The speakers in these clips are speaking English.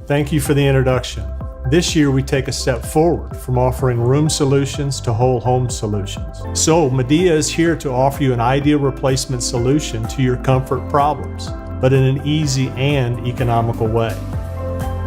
Thank you for the introduction. This year, we take a step forward from offering room solutions to whole home solutions. So, Midea is here to offer you an ideal replacement solution to your comfort problems, but in an easy and economical way.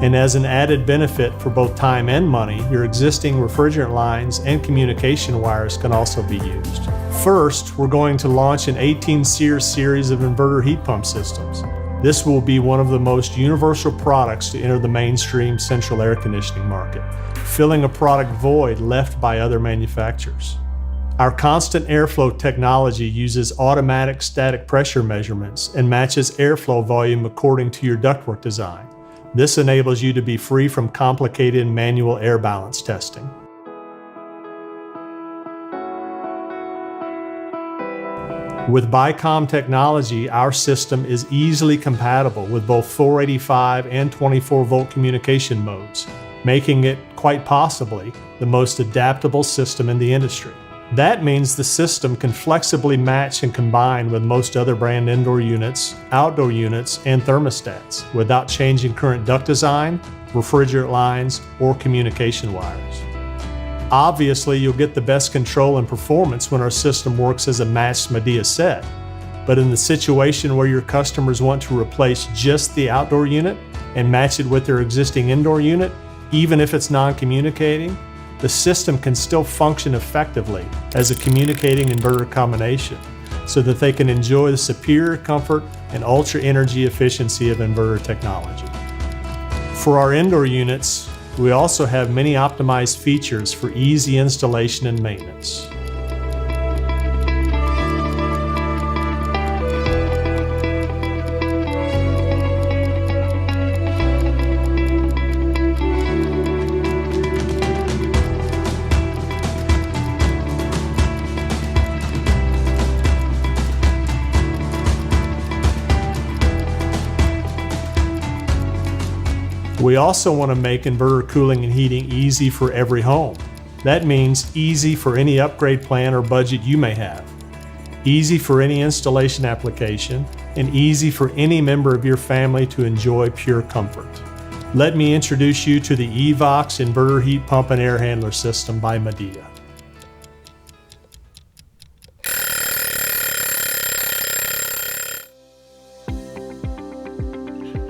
And as an added benefit for both time and money, your existing refrigerant lines and communication wires can also be used. First, we're going to launch an 18-SEER series of inverter heat pump systems. This will be one of the most universal products to enter the mainstream central air conditioning market, filling a product void left by other manufacturers. Our constant airflow technology uses automatic static pressure measurements and matches airflow volume according to your ductwork design. This enables you to be free from complicated manual air balance testing. With BICOM technology, our system is easily compatible with both 485 and 24 volt communication modes, making it quite possibly the most adaptable system in the industry. That means the system can flexibly match and combine with most other brand indoor units, outdoor units, and thermostats without changing current duct design, refrigerant lines, or communication wires. Obviously, you'll get the best control and performance when our system works as a matched Midea set. But in the situation where your customers want to replace just the outdoor unit and match it with their existing indoor unit, even if it's non-communicating, the system can still function effectively as a communicating inverter combination so that they can enjoy the superior comfort and ultra energy efficiency of inverter technology. For our indoor units, we also have many optimized features for easy installation and maintenance. We also want to make inverter cooling and heating easy for every home. That means easy for any upgrade plan or budget you may have, easy for any installation application, and easy for any member of your family to enjoy pure comfort. Let me introduce you to the EVOX Inverter Heat Pump and Air Handler System by Midea.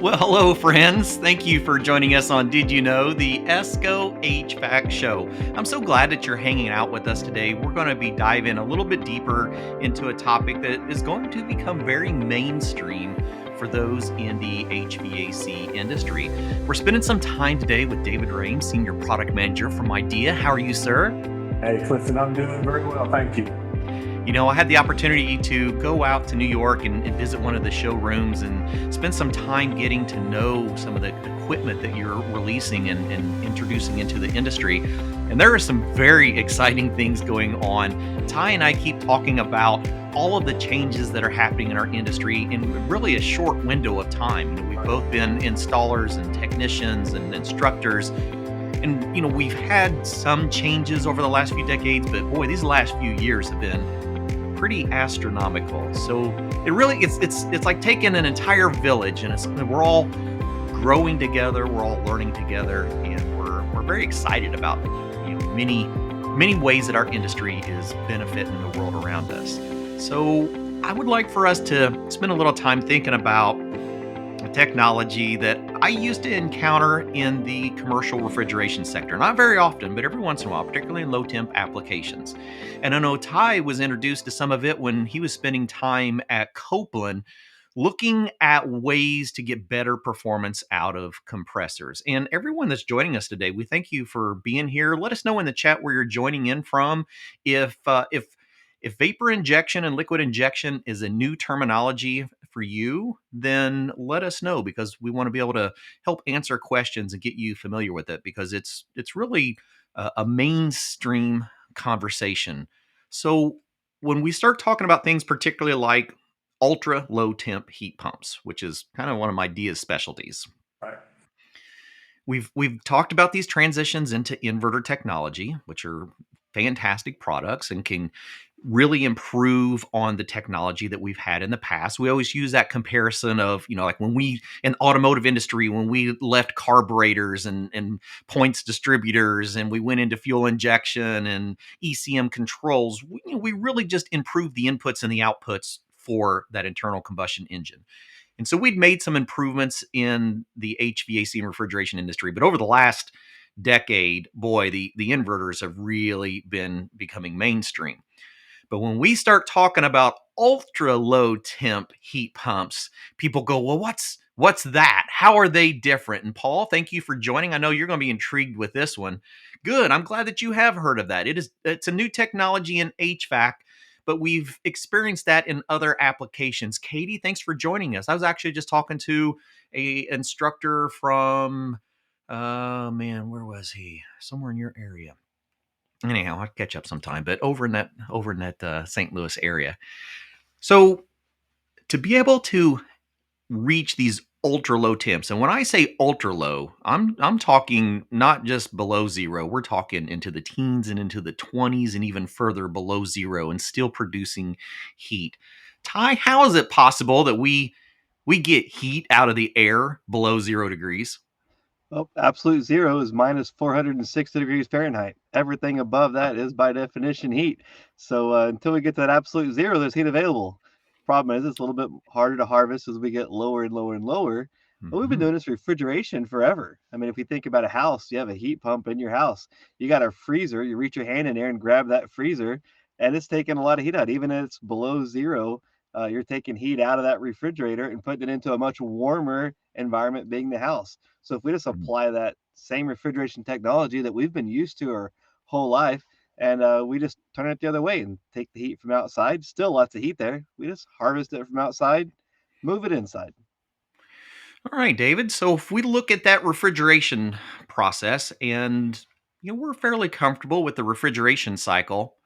Well, hello friends. Thank you for joining us on Did You Know, the ESCO HVAC show. I'm so glad that you're hanging out with us today. We're going to be diving a little bit deeper into a topic that is going to become very mainstream for those in the HVAC industry. We're spending some time today with David Rames, Senior Product Manager from Midea. How are you, sir? Hey, Clifton, I'm doing very well, thank you. You know, I had the opportunity to go out to New York and visit one of the showrooms and spend some time getting to know some of the equipment that you're releasing and introducing into the industry. And there are some very exciting things going on. Ty and I keep talking about all of the changes that are happening in our industry in really a short window of time. You know, we've both been installers and technicians and instructors. And, you know, we've had some changes over the last few decades, but boy, these last few years have been pretty astronomical. So it really it's like taking an entire village, and we're all growing together, we're all learning together, and we're very excited about, you know, many ways that our industry is benefiting the world around us. So I would like for us to spend a little time thinking about a technology that I used to encounter in the commercial refrigeration sector. Not very often, but every once in a while, particularly in low temp applications. And I know Ty was introduced to some of it when he was spending time at Copeland looking at ways to get better performance out of compressors. And everyone that's joining us today, we thank you for being here. Let us know in the chat where you're joining in from. If vapor injection and liquid injection is a new terminology for you, then let us know, because we want to be able to help answer questions and get you familiar with it, because it's really a mainstream conversation. So when we start talking about things particularly like ultra low temp heat pumps, which is kind of one of Midea's specialties. Right. We've talked about these transitions into inverter technology, which are fantastic products and can really improve on the technology that we've had in the past. We always use that comparison of, like when we, in automotive industry, when we left carburetors and points distributors and we went into fuel injection and ECM controls, we really just improved the inputs and the outputs for that internal combustion engine. And so we'd made some improvements in the HVAC and refrigeration industry, but over the last decade, boy, the inverters have really been becoming mainstream. But when we start talking about ultra low temp heat pumps, people go, well, what's that? How are they different? And Paul, thank you for joining. I know you're going to be intrigued with this one. Good. I'm glad that you have heard of that. It's a new technology in HVAC, but we've experienced that in other applications. Katie, thanks for joining us. I was actually just talking to a instructor from where was he? Somewhere in your area. Anyhow, I'll catch up sometime, but over in that St. Louis area. So to be able to reach these ultra low temps, and when I say ultra low, I'm talking not just below zero. We're talking into the teens and into the 20s and even further below zero, and still producing heat. Ty, how is it possible that we get heat out of the air below 0 degrees? Well, absolute zero is minus 460 degrees Fahrenheit. Everything above that is by definition heat. So until we get to that absolute zero, there's heat available. Problem is, it's a little bit harder to harvest as we get lower and lower and lower. But we've been doing this refrigeration forever. I mean, if we think about a house, you have a heat pump in your house. You got a freezer. You reach your hand in there and grab that freezer, and it's taking a lot of heat out. Even if it's below zero, you're taking heat out of that refrigerator and putting it into a much warmer environment, being the house. So if we just apply that same refrigeration technology that we've been used to our whole life, and we just turn it the other way and take the heat from outside, still lots of heat there. We just harvest it from outside, move it inside. All right, David. So if we look at that refrigeration process, and we're fairly comfortable with the refrigeration cycle,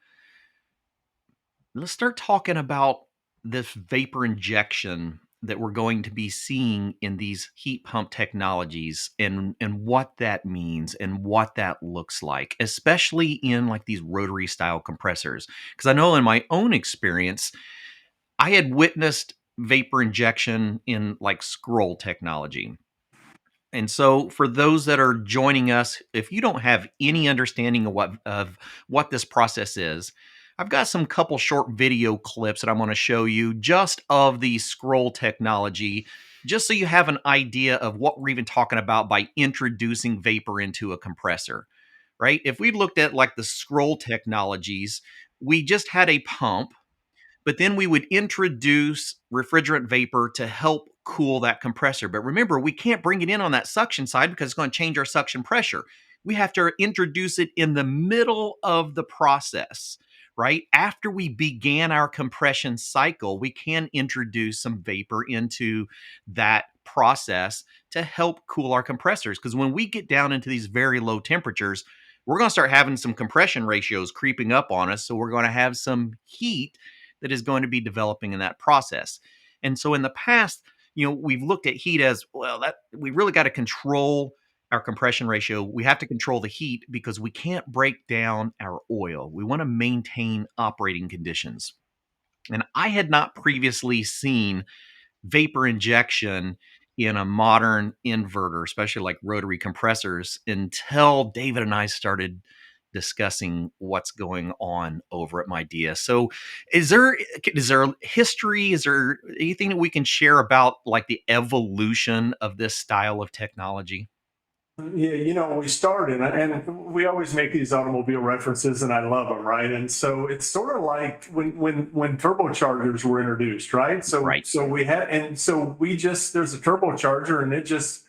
let's start talking about this vapor injection that we're going to be seeing in these heat pump technologies, and what that means and what that looks like, especially in like these rotary style compressors. Because I know in my own experience, I had witnessed vapor injection in like scroll technology. And so for those that are joining us, if you don't have any understanding of what this process is, I've got some couple short video clips that I'm going to show you just of the scroll technology, just so you have an idea of what we're even talking about by introducing vapor into a compressor, right? If we looked at like the scroll technologies, we just had a pump, but then we would introduce refrigerant vapor to help cool that compressor. But remember, we can't bring it in on that suction side because it's going to change our suction pressure. We have to introduce it in the middle of the process, right? After we began our compression cycle, we can introduce some vapor into that process to help cool our compressors. Because when we get down into these very low temperatures, we're going to start having some compression ratios creeping up on us. So we're going to have some heat that is going to be developing in that process. And so in the past, we've looked at heat as, well, that we really got to control our compression ratio. We have to control the heat because we can't break down our oil. We want to maintain operating conditions. And I had not previously seen vapor injection in a modern inverter, especially like rotary compressors, until David and I started discussing what's going on over at Midea. So is there history? Is there anything that we can share about like the evolution of this style of technology? Yeah, we started, and we always make these automobile references, and I love them, right? And so it's sort of like when turbochargers were introduced, right? So Right. so we had, and so there's a turbocharger, and it just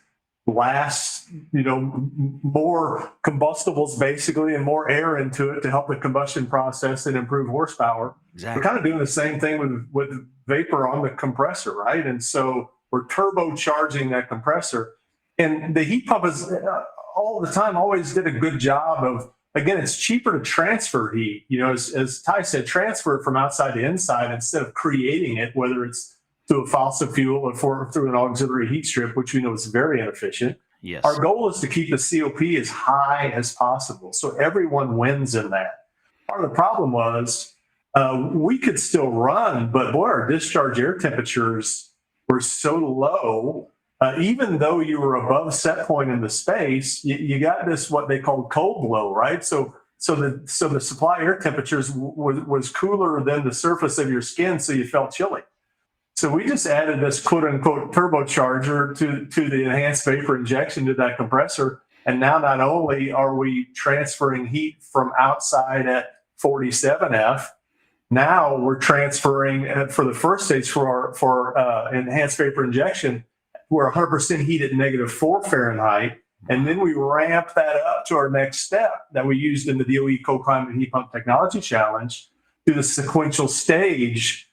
blasts, more combustibles basically, and more air into it to help the combustion process and improve horsepower. Exactly. We're kind of doing the same thing with vapor on the compressor, right? And so we're turbocharging that compressor. And the heat pump is all the time always did a good job of, again, it's cheaper to transfer heat. As Ty said, transfer it from outside to inside instead of creating it, whether it's through a fossil fuel or through an auxiliary heat strip, which we know is very inefficient. Yes. Our goal is to keep the COP as high as possible, so everyone wins in that. Part of the problem was We could still run, but boy, our discharge air temperatures were so low. Even though you were above set point in the space, you got this what they call cold blow, right? So the supply air temperatures was cooler than the surface of your skin, so you felt chilly. So we just added this quote unquote turbocharger to the enhanced vapor injection to that compressor. And now not only are we transferring heat from outside at 47F, now we're transferring for the first stage for enhanced vapor injection, we're 100% heat at -4 Fahrenheit. And then we ramp that up to our next step that we used in the DOE Cold Climate Heat Pump Technology Challenge to the sequential stage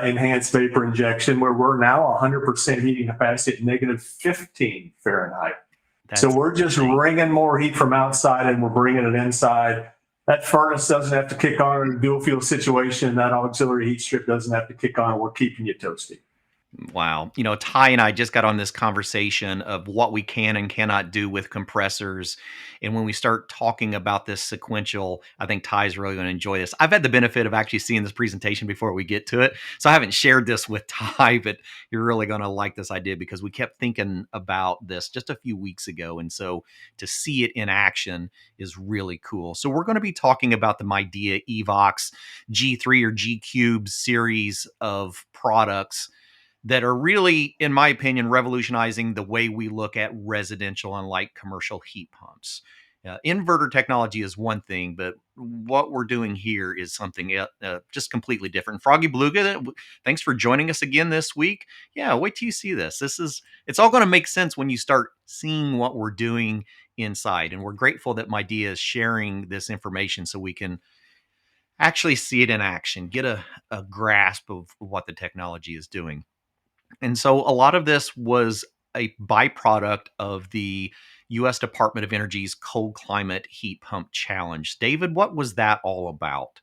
enhanced vapor injection, where we're now 100% heating capacity at -15 Fahrenheit. So we're just wringing more heat from outside and we're bringing it inside. That furnace doesn't have to kick on in a dual fuel situation. That auxiliary heat strip doesn't have to kick on. We're keeping you toasty. Wow. Ty and I just got on this conversation of what we can and cannot do with compressors. And when we start talking about this sequential, I think Ty's really going to enjoy this. I've had the benefit of actually seeing this presentation before we get to it. So I haven't shared this with Ty, but you're really going to like this idea because we kept thinking about this just a few weeks ago. And so to see it in action is really cool. So we're going to be talking about the Midea EVOX G3 or G Cube series of products that are really, in my opinion, revolutionizing the way we look at residential and light commercial heat pumps. Inverter technology is one thing, but what we're doing here is something just completely different. Froggy Beluga, thanks for joining us again this week. Yeah, wait till you see this. It's all going to make sense when you start seeing what we're doing inside. And we're grateful that Midea is sharing this information so we can actually see it in action, get a grasp of what the technology is doing. And so a lot of this was a byproduct of the U.S. Department of Energy's Cold Climate Heat Pump Challenge. David, what was that all about?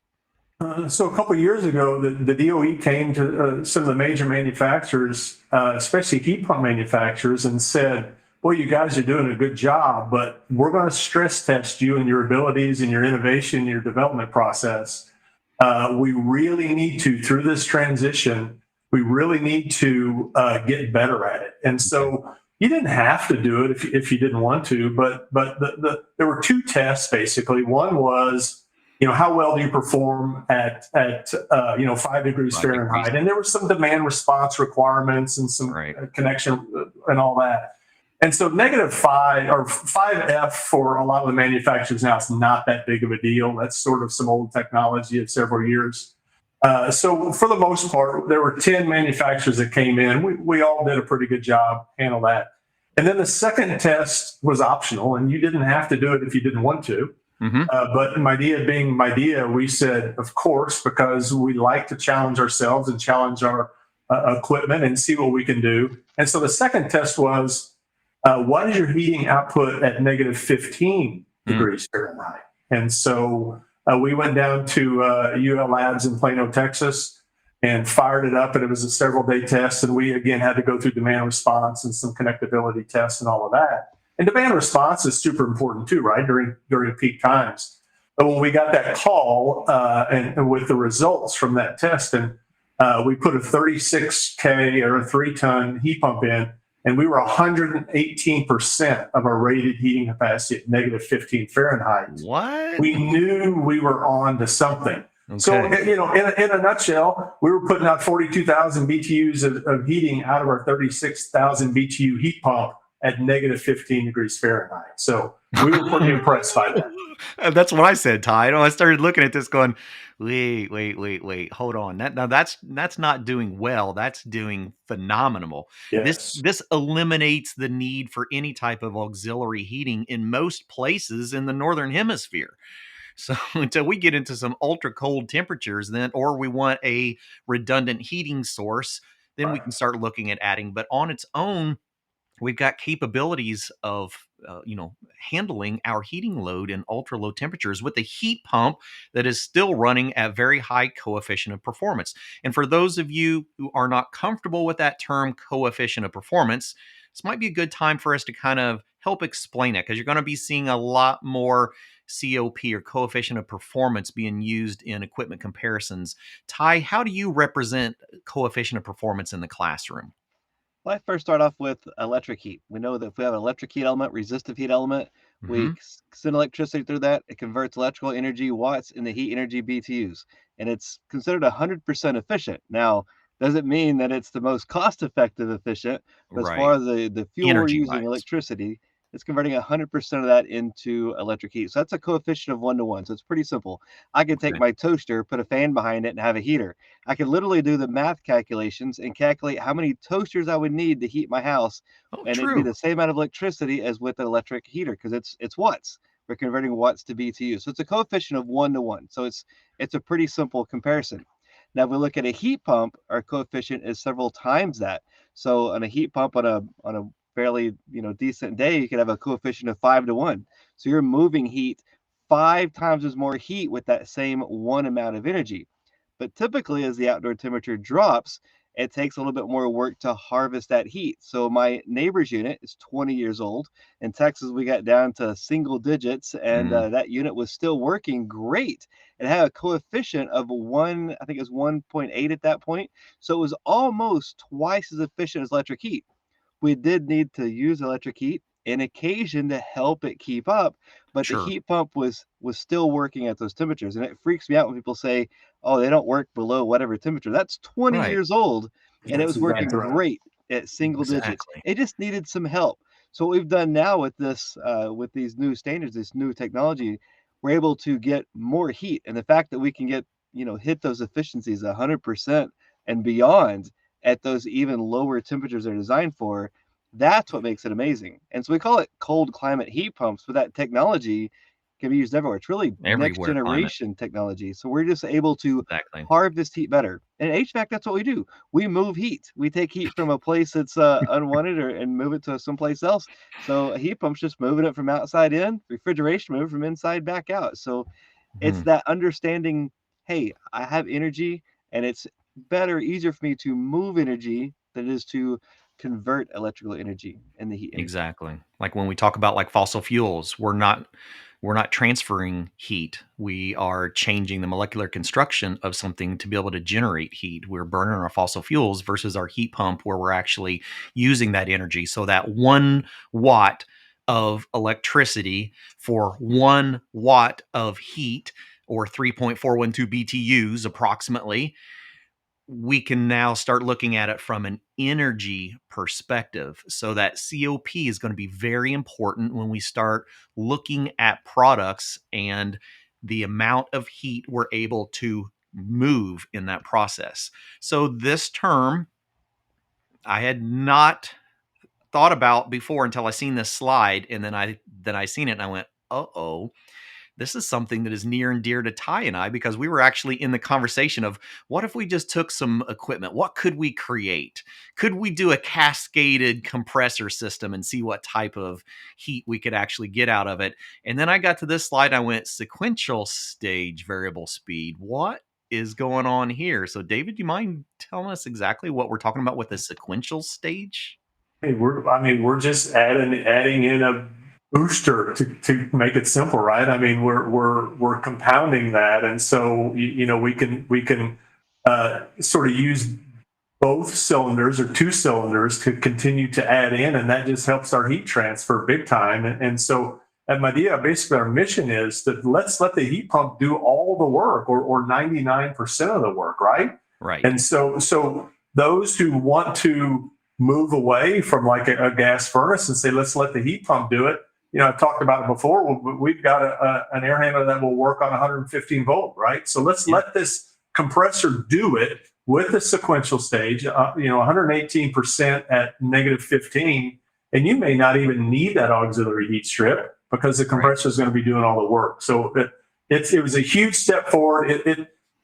So a couple of years ago, the DOE came to some of the major manufacturers, especially heat pump manufacturers, and said, boy, you guys are doing a good job, but we're going to stress test you and your abilities and your innovation, and your development process. We really need to, through this transition, we really need to get better at it. And so you didn't have to do it if you didn't want to, but there were two tests basically. One was, how well do you perform at 5 degrees Fahrenheit? And there were some demand response requirements and some connection and all that. And so -5 or 5F for a lot of the manufacturers now is not that big of a deal. That's sort of some old technology of several years. So for the most part, there were 10 manufacturers that came in. We all did a pretty good job, handle that. And then the second test was optional, and you didn't have to do it if you didn't want to. Mm-hmm. But Midea being Midea, we said, of course, because we like to challenge ourselves and challenge our equipment and see what we can do. And so the second test was, what is your heating output at -15 degrees Fahrenheit? And so we went down to UL Labs in Plano, Texas, and fired it up, and it was a several-day test. And we, again, had to go through demand response and some connectability tests and all of that. And demand response is super important too, right, during peak times. But when we got that call and with the results from that test, and we put a 36K or a 3-ton heat pump in, and we were 118% of our rated heating capacity at -15 Fahrenheit. What? We knew we were on to something. Okay. So, in a nutshell, we were putting out 42,000 BTUs of heating out of our 36,000 BTU heat pump at -15 degrees Fahrenheit. So we were pretty impressed by that. That's what I said, Ty. I started looking at this going, wait, hold on. That's not doing well. That's doing phenomenal. Yes. This eliminates the need for any type of auxiliary heating in most places in the Northern Hemisphere. So until we get into some ultra cold temperatures, or we want a redundant heating source, then we can start looking at adding. But on its own, we've got capabilities of, handling our heating load in ultra low temperatures with a heat pump that is still running at very high coefficient of performance. And for those of you who are not comfortable with that term coefficient of performance, this might be a good time for us to kind of help explain it, because you're going to be seeing a lot more COP, or coefficient of performance, being used in equipment comparisons. Ty, how do you represent coefficient of performance in the classroom? Well, I first start off with electric heat. We know that if we have an electric heat element, resistive heat element, we Hmm. send electricity through that. It converts electrical energy watts into heat energy BTUs, and it's considered 100% efficient. Now, doesn't mean that it's the most cost-effective efficient, but as far Right. as the fuel we're Energy using, wise. electricity, it's converting 100% of that into electric heat. So that's a coefficient of 1 to 1. So it's pretty simple. I can take Okay. my toaster, put a fan behind it, and have a heater. I could literally do the math calculations and calculate how many toasters I would need to heat my house, Oh, and it'd be true. the same amount of electricity as with an electric heater because it's watts. We're converting watts to BTU. So it's a coefficient of 1 to 1. So it's a pretty simple comparison. Now, if we look at a heat pump, our coefficient is several times that. So on a heat pump on a fairly decent day, you could have a coefficient of 5 to 1. So you're moving heat 5 times as more heat with that same one amount of energy. But typically, as the outdoor temperature drops, it takes a little bit more work to harvest that heat. So my neighbor's unit is 20 years old. In Texas, we got down to single digits, and Mm, that unit was still working great. It had a coefficient of one, I think it was 1.8 at that point. So it was almost twice as efficient as electric heat. We did need to use electric heat in occasion to help it keep up, but the sure. heat pump was still working at those temperatures. And it freaks me out when people say, "Oh, they don't work below whatever temperature." That's 20 Right. years old, and it That's was working exactly right. great at single digits. Exactly. It just needed some help. So what we've done now with this, with these new standards, this new technology, we're able to get more heat, and the fact that we can get hit those efficiencies 100% and beyond at those even lower temperatures they're designed for, that's what makes it amazing. And so we call it cold climate heat pumps, but that technology can be used everywhere. It's really next Everywhere climate. generation technology. So we're just able to Exactly. harvest heat better. And HVAC, that's what we do. We move heat. We take heat from a place that's unwanted and move it to someplace else. So a heat pump's just moving it from outside in, refrigeration move from inside back out. So it's Mhm. that understanding, hey, I have energy and it's better, easier for me to move energy than it is to convert electrical energy and the heat energy. Exactly. Like when we talk about like fossil fuels, we're not transferring heat. We are changing the molecular construction of something to be able to generate heat. We're burning our fossil fuels versus our heat pump where we're actually using that energy. So that 1 watt of electricity for 1 watt of heat, or 3.412 BTUs approximately, we can now start looking at it from an energy perspective. So that COP is going to be very important when we start looking at products and the amount of heat we're able to move in that process. So this term I had not thought about before until I seen this slide, and then I seen it and I went, "Uh-oh, this is something that is near and dear to Ty and I," because we were actually in the conversation of what if we just took some equipment? What could we create? Could we do a cascaded compressor system and see what type of heat we could actually get out of it? And then I got to this slide. I went sequential stage variable speed. What is going on here? So, David, do you mind telling us exactly what we're talking about with the sequential stage? Hey, we're just adding in a booster to make it simple, right? I mean, we're compounding that, and so we can sort of use both cylinders or two cylinders to continue to add in, and that just helps our heat transfer big time. And so at Midea, basically our mission is that let's let the heat pump do all the work, or 99% of the work, right? Right. And so those who want to move away from like a gas furnace and say, let's let the heat pump do it. I've talked about it before. We've got an air handler that will work on 115 volt, right? So let's Yeah. let this compressor do it with the sequential stage, 118% at negative 15. And you may not even need that auxiliary heat strip because the Right. compressor is going to be doing all the work. So it was a huge step forward.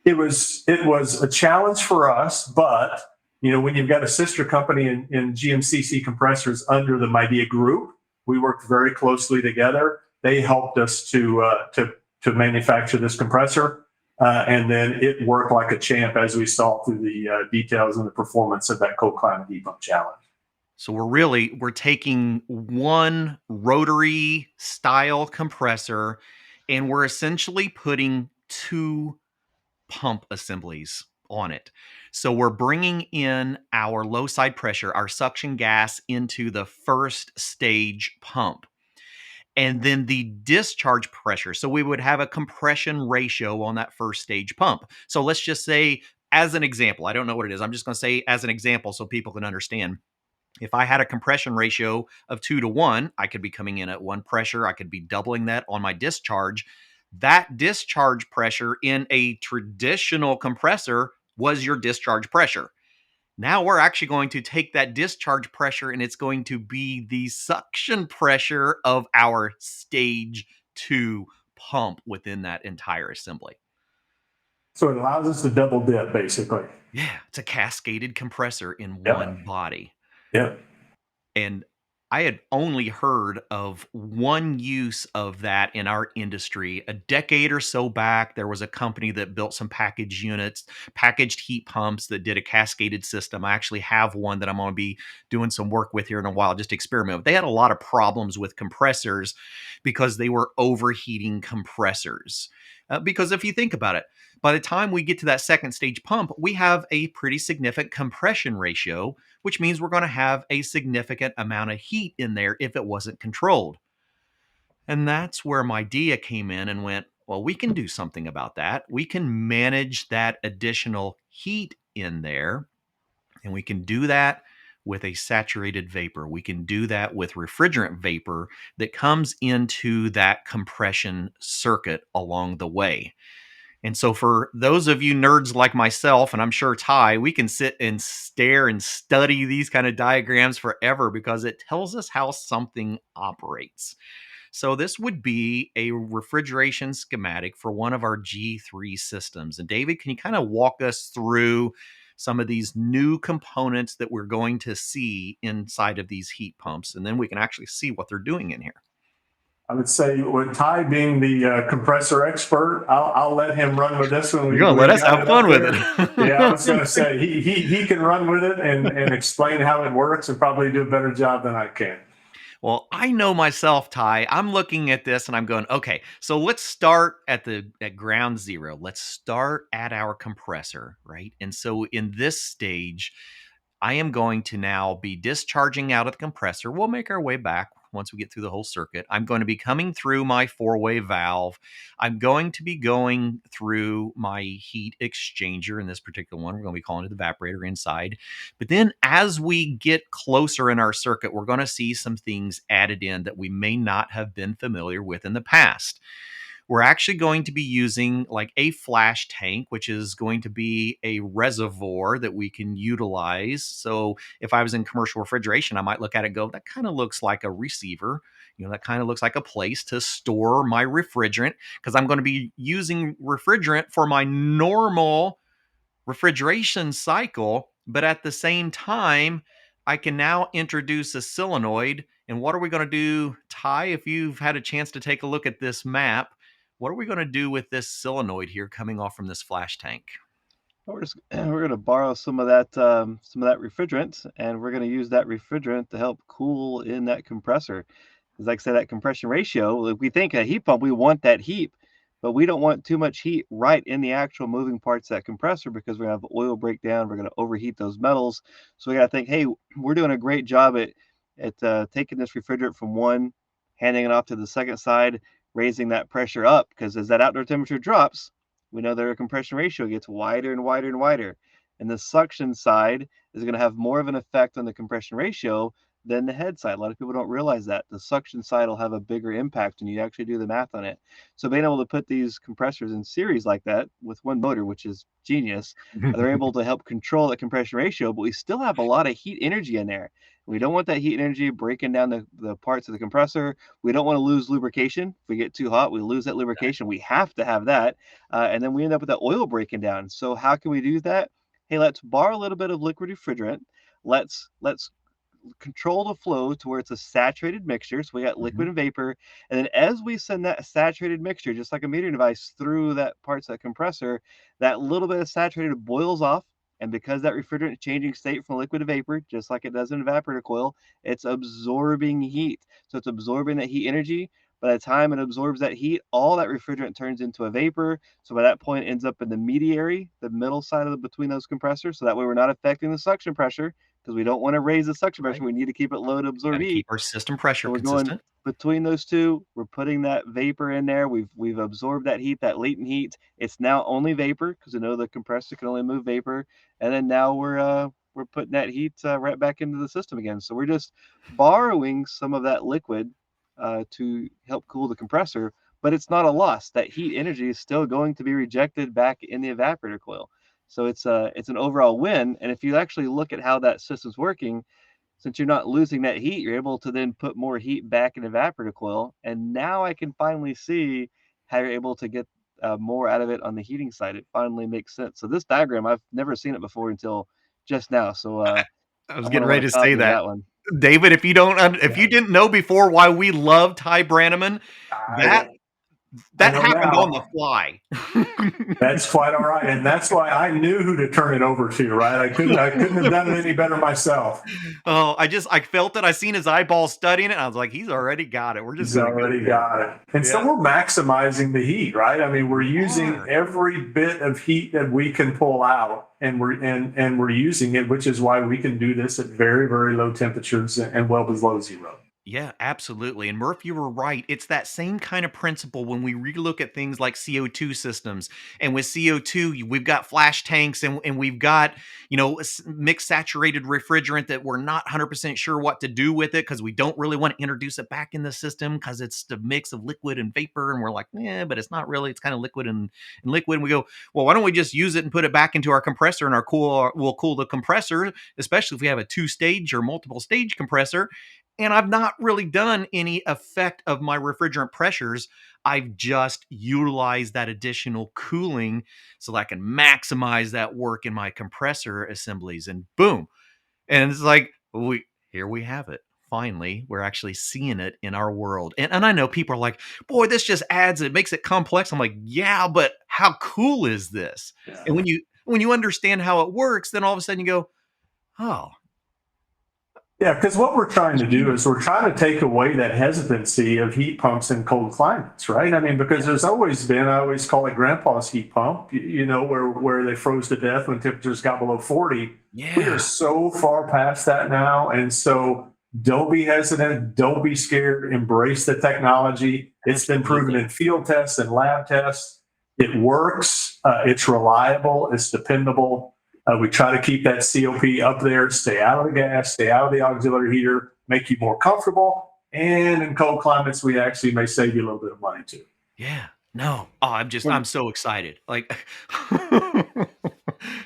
It was a challenge for us, but when you've got a sister company in GMCC compressors under the Midea group, we worked very closely together. They helped us to manufacture this compressor, and then it worked like a champ as we saw through the details and the performance of that cold climate heat pump challenge. So we're taking one rotary style compressor And we're essentially putting 2 pump assemblies on it. So we're bringing in our low side pressure, our suction gas, into the first stage pump. And then the discharge pressure. So we would have a compression ratio on that first stage pump. So let's just say, as an example, I don't know what it is. I'm just going to say as an example so people can understand. If I had a compression ratio of 2-to-1, I could be coming in at 1 pressure. I could be doubling that on my discharge. That discharge pressure in a traditional compressor was your discharge pressure. Now we're actually going to take that discharge pressure and it's going to be the suction pressure of our stage 2 pump within that entire assembly. So it allows us to double dip, basically. Yeah, it's a cascaded compressor in Yep. one body. Yeah. And I had only heard of one use of that in our industry. A decade or so back, there was a company that built some packaged units, packaged heat pumps that did a cascaded system. I actually have one that I'm going to be doing some work with here in a while, just to experiment with. They had a lot of problems with compressors because they were overheating compressors. Because if you think about it, by the time we get to that second stage pump, we have a pretty significant compression ratio, which means we're going to have a significant amount of heat in there if it wasn't controlled. And that's where Midea came in and went, well, we can do something about that. We can manage that additional heat in there, and we can do that with a saturated vapor. We can do that with refrigerant vapor that comes into that compression circuit along the way. And so for those of you nerds like myself, and I'm sure Ty, we can sit and stare and study these kind of diagrams forever because it tells us how something operates. So this would be a refrigeration schematic for one of our G3 systems. And David, can you kind of walk us through some of these new components that we're going to see inside of these heat pumps? And then we can actually see what they're doing in here. I would say, with Ty being the compressor expert, I'll let him run with this one. You're going to let us have fun with it. Yeah, I was going to say he can run with it and explain how it works and probably do a better job than I can. Well, I know myself, Ty. I'm looking at this and I'm going, okay, so let's start at ground zero. Let's start at our compressor, right? And so in this stage, I am going to now be discharging out of the compressor. We'll make our way back once we get through the whole circuit. I'm going to be coming through my 4-way valve. I'm going to be going through my heat exchanger. In this particular one, we're going to be calling it the evaporator inside. But then as we get closer in our circuit, we're going to see some things added in that we may not have been familiar with in the past. We're actually going to be using like a flash tank, which is going to be a reservoir that we can utilize. So if I was in commercial refrigeration, I might look at it and go, that kind of looks like a receiver. That kind of looks like a place to store my refrigerant, because I'm going to be using refrigerant for my normal refrigeration cycle. But at the same time, I can now introduce a solenoid. And what are we going to do, Ty, if you've had a chance to take a look at this map? What are we going to do with this solenoid here coming off from this flash tank? We're going to borrow some of that refrigerant, and we're going to use that refrigerant to help cool in that compressor. Because, like I said, that compression ratio, if we think a heat pump, we want that heat, but we don't want too much heat right in the actual moving parts of that compressor, because we're going to have oil breakdown. We're going to overheat those metals. So we got to think, hey, we're doing a great job at taking this refrigerant from one, handing it off to the second side, raising that pressure up, because as that outdoor temperature drops, we know their compression ratio gets wider and wider and wider. And the suction side is going to have more of an effect on the compression ratio than the head side. A lot of people don't realize that. The suction side will have a bigger impact when you actually do the math on it. So being able to put these compressors in series like that with one motor, which is genius, they're able to help control that compression ratio, but we still have a lot of heat energy in there. We don't want that heat energy breaking down the parts of the compressor. We don't want to lose lubrication. If we get too hot, we lose that lubrication. We have to have that. And then we end up with that oil breaking down. So how can we do that? Hey, let's borrow a little bit of liquid refrigerant. Let's control the flow to where it's a saturated mixture. So we got liquid and vapor. And then as we send that saturated mixture, just like a metering device, through that parts of that compressor, that little bit of saturated boils off. And because that refrigerant is changing state from liquid to vapor, just like it does in an evaporator coil, it's absorbing heat. So it's absorbing that heat energy, By the time it absorbs that heat, all that refrigerant turns into a vapor. So by that point, it ends up in the mediary, the middle side of between those compressors. So that way we're not affecting the suction pressure, because we don't want to raise the suction pressure. We need to keep it low to absorb Got to heat. keep our system pressure So we're going consistent. between those two. We're putting that vapor in there. We've absorbed that heat, that latent heat. It's now only vapor, because we know the compressor can only move vapor. And then now we're putting that heat right back into the system again. So we're just borrowing some of that liquid to help cool the compressor, but it's not a loss. That heat energy is still going to be rejected back in the evaporator coil. So it's an overall win. And if you actually look at how that system's working, since you're not losing that heat, you're able to then put more heat back in the evaporator coil. And now I can finally see how you're able to get more out of it on the heating side. It finally makes sense. So this diagram, I've never seen it before until just now. So I was I'm getting gonna ready want to a say copy of that. that one. David, if you didn't know before why we love Ty Branneman, that I know happened on the now. fly. That's quite all right, and that's why I knew who to turn it over to. Right, I couldn't have done it any better myself. Oh, I felt it. I seen his eyeballs studying it. And I was like, he's already got it. We're just He's going to go already for got it. And so Yeah. we're maximizing the heat, right? I mean, we're using are. every bit of heat that we can pull out, and we're using it, which is why we can do this at very, very low temperatures and well below zero. Yeah, absolutely. And Murph, you were right. It's that same kind of principle when we relook at things like CO2 systems. And with CO2, we've got flash tanks and we've got, mixed saturated refrigerant that we're not 100% sure what to do with it because we don't really want to introduce it back in the system because it's the mix of liquid and vapor. And we're like, yeah, but it's not really. It's kind of liquid and liquid. And we go, well, why don't we just use it and put it back into our compressor and we'll cool the compressor, especially if we have a 2-stage or multiple stage compressor. And I've not really done any effect of my refrigerant pressures. I've just utilized that additional cooling so that I can maximize that work in my compressor assemblies. And boom. And it's like, here we have it. Finally, we're actually seeing it in our world. And I know people are like, boy, this just it makes it complex. I'm like, yeah, but how cool is this? Yeah. And when you understand how it works, then all of a sudden you go, oh, Yeah, because what we're trying to do is we're trying to take away that hesitancy of heat pumps in cold climates, right? I mean, because there's always been, I always call it grandpa's heat pump, where they froze to death when temperatures got below 40. yeah. We are so far past that now. And so don't be hesitant. Don't be scared. Embrace the technology. It's been proven in field tests and lab tests. It works. It's reliable. It's dependable. We try to keep that COP up there, stay out of the gas, stay out of the auxiliary heater, make you more comfortable. And in cold climates, we actually may save you a little bit of money too. Yeah. No. Oh, I'm so excited. Like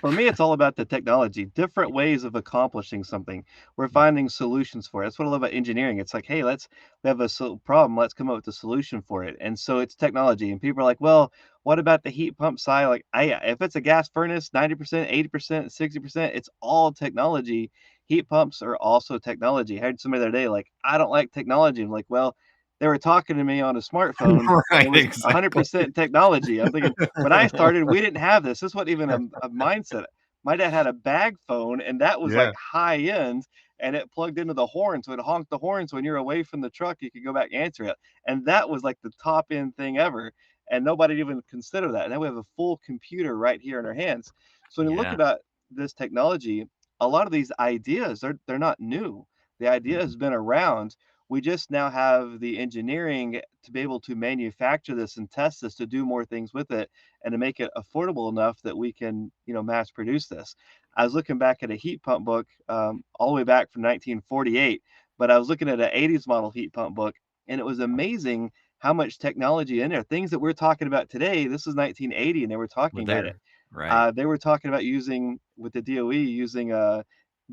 For me, it's all about the technology, different ways of accomplishing something. We're finding solutions for it. That's what I love about engineering. It's like, hey, we have a problem. Let's come up with a solution for it. And so it's technology. And people are like, well, what about the heat pump side? Like, if it's a gas furnace, 90%, 80%, 60%, it's all technology. Heat pumps are also technology. I heard somebody the other day, like, I don't like technology. I'm like, well, they were talking to me on a smartphone. Right, It was exactly. 100% technology. I'm thinking, when I started, we didn't have this. This wasn't even a mindset. My dad had a bag phone, and that was like high end, and it plugged into the horn. So it honked the horn. So when you're away from the truck, you could go back and answer it. And that was like the top end thing ever. And nobody even considered that. Now we have a full computer right here in our hands. So when you look Yeah. about this technology, a lot of these ideas, they're not new. The idea has been around. We just now have the engineering to be able to manufacture this and test this, to do more things with it, and to make it affordable enough that we can, mass produce this. I was looking back at a heat pump book all the way back from 1948, but I was looking at an 80s model heat pump book, and it was amazing how much technology in there. Things that we're talking about today, this is 1980, and they were talking about it. Right. They were talking about using, with the DOE, using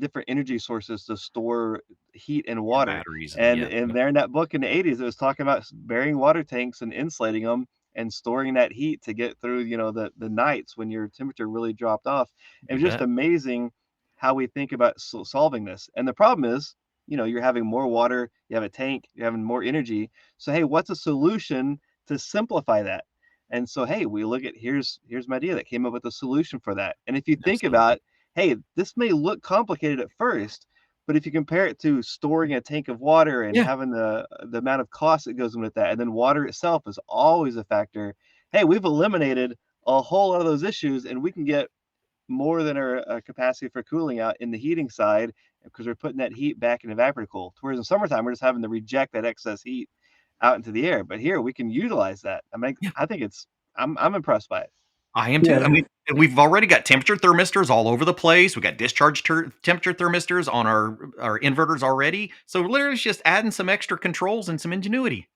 different energy sources to store heat and water. Batteries And there in that book in the 80s, it was talking about burying water tanks and insulating them and storing that heat to get through, the nights when your temperature really dropped off. It was just amazing how we think about solving this. And the problem is, you're having more water, you have a tank, you're having more energy. So, hey, what's a solution to simplify that? And so, hey, we look at, here's Midea that came up with a solution for that. And if you think about, hey, this may look complicated at first, But if you compare it to storing a tank of water and Yeah. having the amount of cost that goes in with that, and then water itself is always a factor. Hey, we've eliminated a whole lot of those issues, and we can get more than our capacity for cooling out in the heating side because we're putting that heat back in evaporator cool. Whereas in summertime, we're just having to reject that excess heat out into the air. But here we can utilize that. I mean, I think I'm impressed by it. I am too. Yeah. I mean, we've already got temperature thermistors all over the place. We got discharge temperature thermistors on our inverters already. So literally, it's just adding some extra controls and some ingenuity.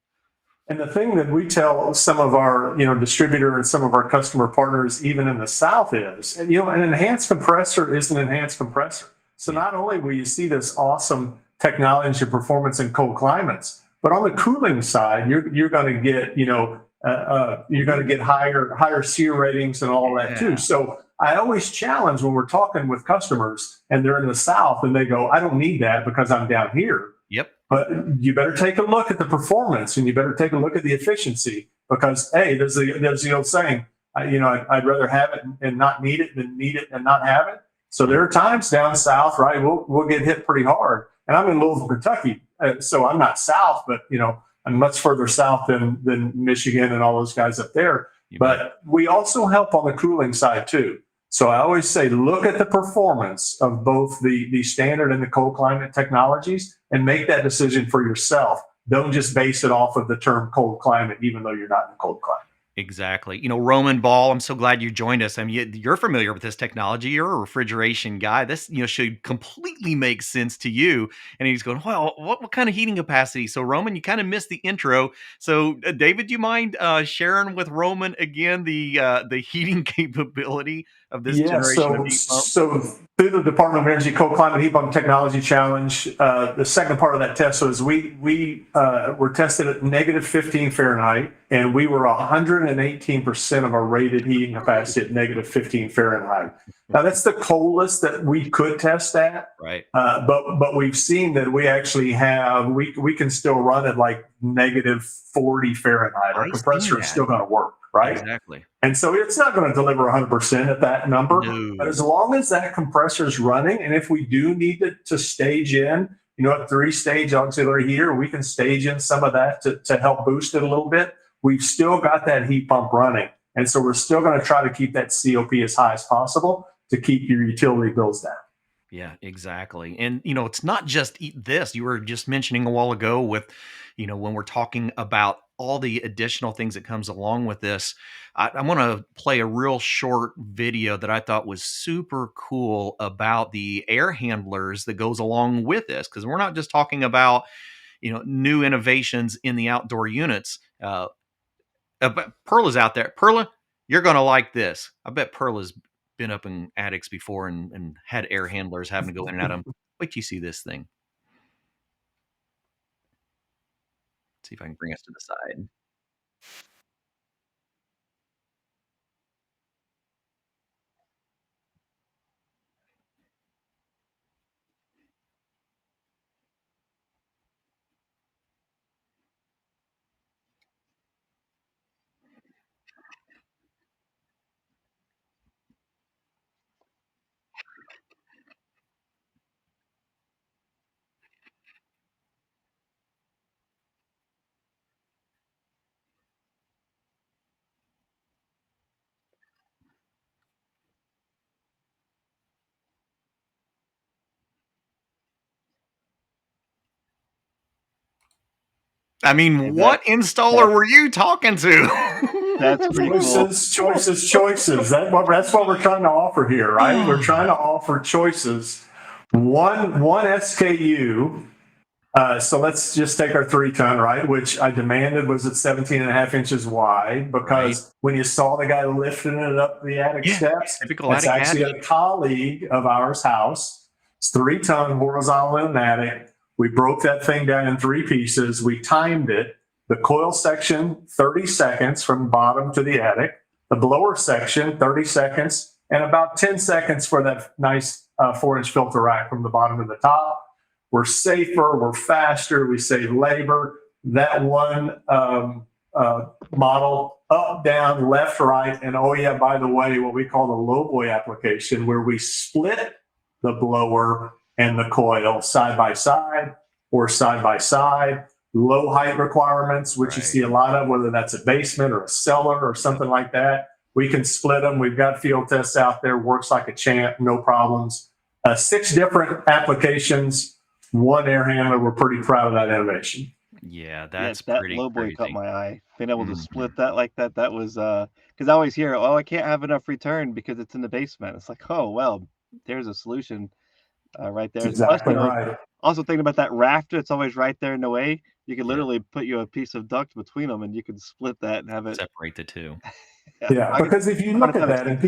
And the thing that we tell some of our, distributor and some of our customer partners, even in the South, is, an enhanced compressor is an enhanced compressor. So not only will you see this awesome technology and performance in cold climates, but on the cooling side, you're going to get, you're going to get higher SEER ratings and all that too. So I always challenge when we're talking with customers and they're in the South and they go, I don't need that because I'm down here. Yep. But you better take a look at the performance and you better take a look at the efficiency because, hey, there's the old saying, I'd rather have it and not need it than need it and not have it. So there are times down south, right? We'll get hit pretty hard. And I'm in Louisville, Kentucky, so I'm not south, but I'm much further south than Michigan and all those guys up there. But we also help on the cooling side too. So I always say, look at the performance of both the standard and the cold climate technologies and make that decision for yourself. Don't just base it off of the term cold climate, even though you're not in the cold climate. Exactly. Roman Ball, I'm so glad you joined us. I mean, you're familiar with this technology. You're a refrigeration guy. This, should completely make sense to you. And he's going, well, what kind of heating capacity? So Roman, you kind of missed the intro. So David, do you mind sharing with Roman again the heating capability of this generation of heat pump? So through the Department of Energy Cold Climate Heat Pump Technology Challenge, the second part of that test was we were tested at negative 15 Fahrenheit, and we were 118% of our rated heating capacity at negative 15 Fahrenheit. Now that's the coldest that we could test at, right? But we've seen that we actually we can still run at like negative 40 Fahrenheit. Our compressor is still going to work, right? Exactly. And so it's not going to deliver 100% at that number, but as long as that compressor is running, and if we do need to stage in, a 3-stage auxiliary heater, we can stage in some of that to help boost it a little bit. We've still got that heat pump running. And so we're still going to try to keep that COP as high as possible to keep your utility bills down. Yeah, exactly. And, it's not just this. You were just mentioning a while ago with, when we're talking about all the additional things that comes along with this, I want to play a real short video that I thought was super cool about the air handlers that goes along with this. Because we're not just talking about, new innovations in the outdoor units. But Perla's out there. Perla, you're going to like this. I bet Perla's been up in attics before and had air handlers having to go in and out of them. Wait till you see this thing. Let's see if I can bring us to the side. I mean, what installer were you talking to? That's pretty cool. Choices. That's what we're trying to offer here, right? We're trying to offer choices. One SKU. So let's just take our 3-ton, right? Which I demanded was at 17.5 inches wide because when you saw the guy lifting it up the attic steps, it's actually a colleague of ours' house. It's 3-ton horizontal in an attic. We broke that thing down in 3 pieces. We timed it. The coil section, 30 seconds from bottom to the attic. The blower section, 30 seconds. And about 10 seconds for that nice 4-inch filter rack from the bottom to the top. We're safer, we're faster, we save labor. That one model, up, down, left, right, and oh yeah, by the way, what we call the lowboy application, where we split the blower and the coil side by side or side by side. Low height requirements, which you see a lot of, whether that's a basement or a cellar or something like that. We can split them. We've got field tests out there, works like a champ, no problems. 6 different applications, one air handler. We're pretty proud of that innovation. Yeah, Yeah, that's that pretty low boy caught crazy. my eye. Being able to Mhm. split that like that, that was because I always hear, oh, I can't have enough return because it's in the basement. It's like, oh well, there's a solution right there. That's Plus, exactly right. also thinking about that rafter, it's always right there in the way. You can Yeah, literally put you a piece of duct between them, and you can split that and have it. separate the two. Yeah, Yeah, because if you I'm gonna look at have it. that and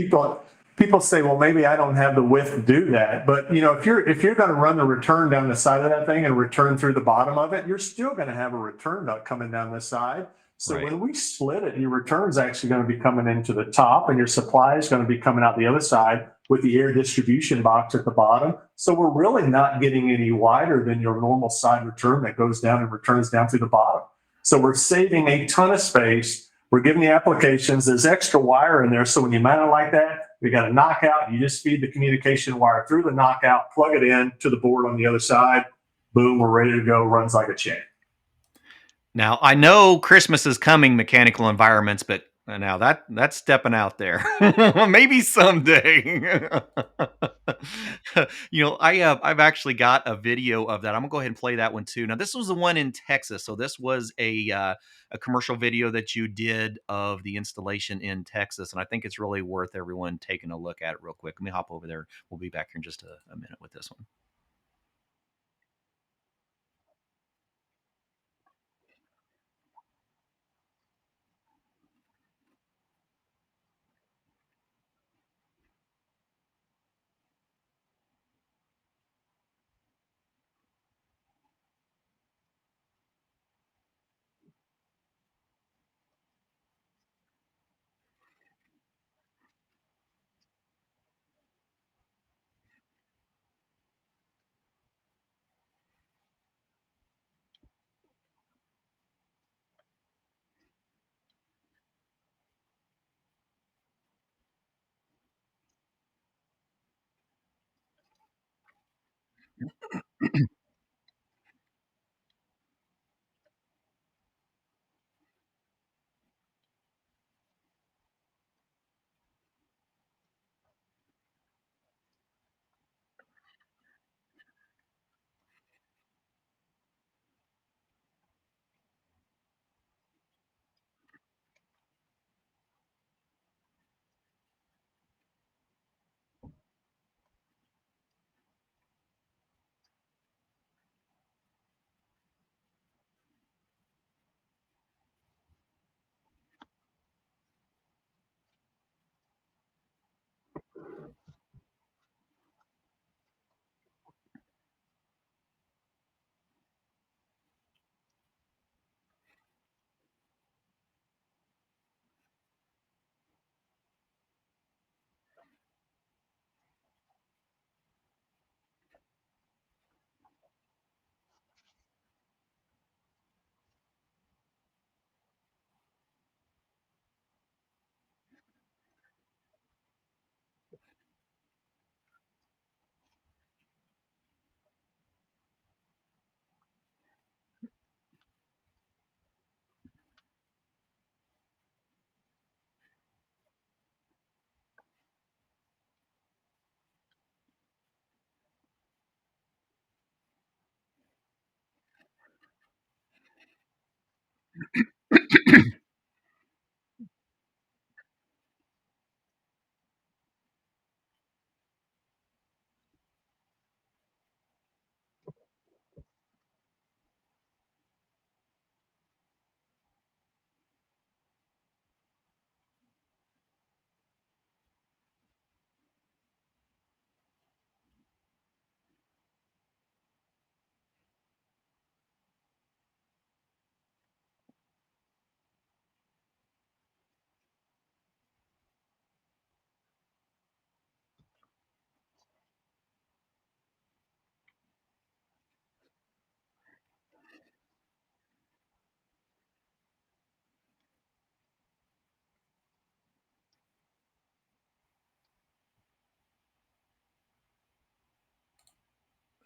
people say, well, maybe I don't have the width to do that. But if you're going to run the return down the side of that thing and return through the bottom of it, you're still going to have a return duct coming down the side. So Right. when we split it, your return's actually going to be coming into the top and your supply is going to be coming out the other side with the air distribution box at the bottom. So we're really not getting any wider than your normal side return that goes down and returns down through the bottom. So we're saving a ton of space. We're giving the applications, there's extra wire in there. So when you mount it like that, we got a knockout. You just feed the communication wire through the knockout, plug it in to the board on the other side. Boom, we're ready to go. Runs like a champ. Now I know Christmas is coming, mechanical environments, but now that's stepping out there. Maybe someday. I've actually got a video of that. I'm gonna go ahead and play that one too. Now this was the one in Texas, so this was a commercial video that you did of the installation in Texas, and I think it's really worth everyone taking a look at it real quick. Let me hop over there. We'll be back here in just a minute with this one.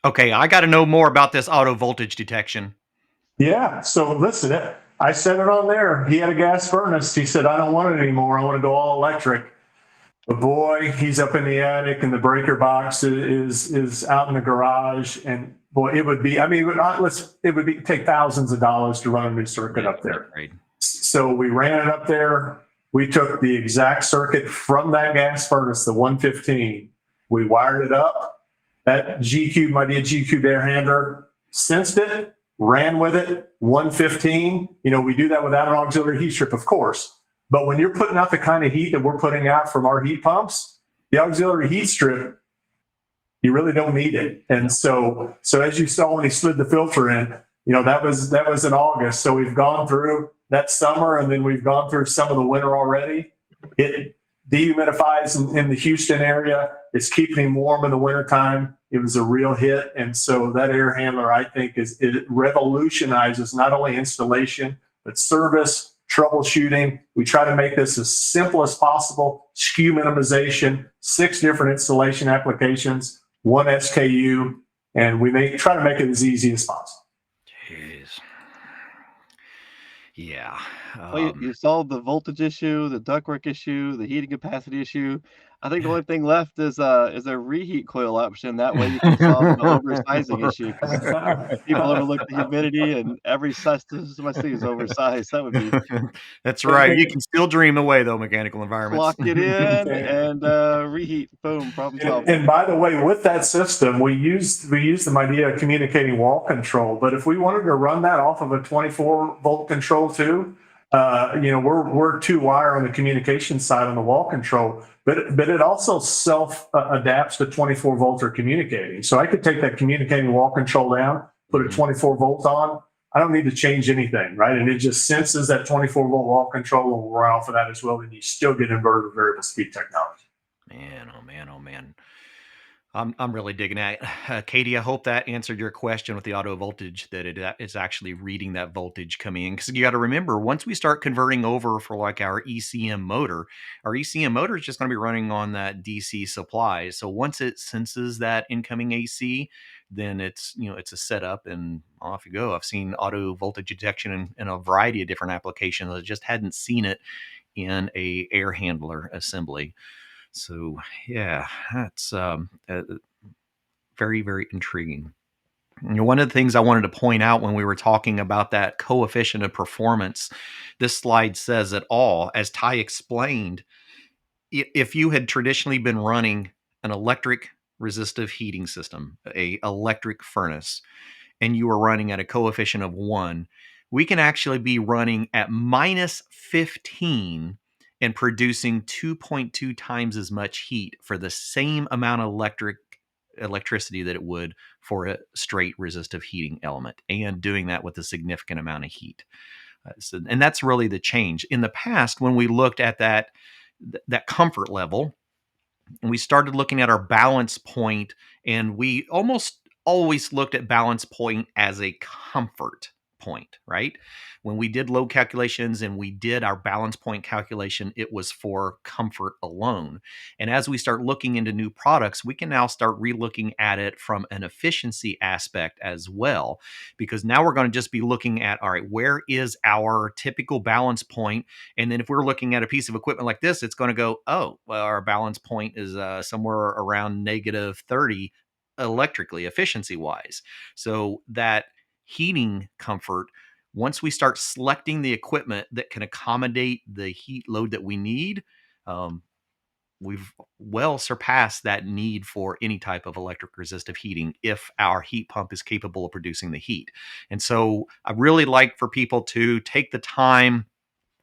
Okay, I got to know more about this auto voltage detection. Yeah. So listen, I set it on there. He had a gas furnace. He said, I don't want it anymore. I want to go all electric. But boy, he's up in the attic and the breaker box is out in the garage. And boy, it would be, I mean, it would be take thousands of dollars to run a new circuit up there. Right. So we ran it up there. We took the exact circuit from that gas furnace, the 115. We wired it up. That Midea G-Cube air handler sensed it, ran with it, 115. We do that without an auxiliary heat strip, of course. But when you're putting out the kind of heat that we're putting out from our heat pumps, the auxiliary heat strip, you really don't need it. And so as you saw when he slid the filter in, that was in August. So we've gone through that summer, and then we've gone through some of the winter already. It dehumidifies in the Houston area. It's keeping him warm in the wintertime. It was a real hit. And so that air handler, I think, it revolutionizes not only installation, but service, troubleshooting. We try to make this as simple as possible. SKU minimization, 6 different installation applications, 1 SKU, and we try to make it as easy as possible. Jeez. Yeah. Well, you solved the voltage issue, the ductwork issue, the heating capacity issue. I think the only thing left is a reheat coil option. That way you can solve the oversizing issue. 'Cause people overlook the humidity, and every system I see is oversized. That would be That's right. You can still dream away, though, mechanical environments. lock it in and reheat. Boom, problem solved. And by the way, with that system, we use the Midea communicating wall control. But if we wanted to run that off of a 24-volt control too, we're 2-wire on the communication side on the wall control, but it also self adapts to 24 volts or communicating. So I could take that communicating wall control down, put a 24 volt on. I don't need to change anything, right? And it just senses that 24 volt wall control, and we'll run off of that as well. And you still get inverter variable speed technology. Man, oh man, oh man. I'm really digging that. Katie, I hope that answered your question with the auto voltage, that it is actually reading that voltage coming in. Because you got to remember, once we start converting over for like our ECM motor is just going to be running on that DC supply. So once it senses that incoming AC, then it's a setup and off you go. I've seen auto voltage detection in a variety of different applications. I just hadn't seen it in a air handler assembly. So yeah, that's very, very intriguing. One of the things I wanted to point out when we were talking about that coefficient of performance, this slide says it all. As Ty explained, if you had traditionally been running an electric resistive heating system, a electric furnace, and you were running at a coefficient of 1, we can actually be running at minus 15 and producing 2.2 times as much heat for the same amount of electricity that it would for a straight resistive heating element, and doing that with a significant amount of heat. And that's really the change. In the past, when we looked at that comfort level, and we started looking at our balance point, and we almost always looked at balance point as a comfort point, right? When we did load calculations and we did our balance point calculation, it was for comfort alone. And as we start looking into new products, we can now start relooking at it from an efficiency aspect as well, because now we're going to just be looking at, all right, where is our typical balance point? And then if we're looking at a piece of equipment like this, it's going to go, oh, well, our balance point is somewhere around negative 30 electrically, efficiency wise. So that heating comfort, once we start selecting the equipment that can accommodate the heat load that we need, we've well surpassed that need for any type of electric resistive heating if our heat pump is capable of producing the heat. And so I really like for people to take the time,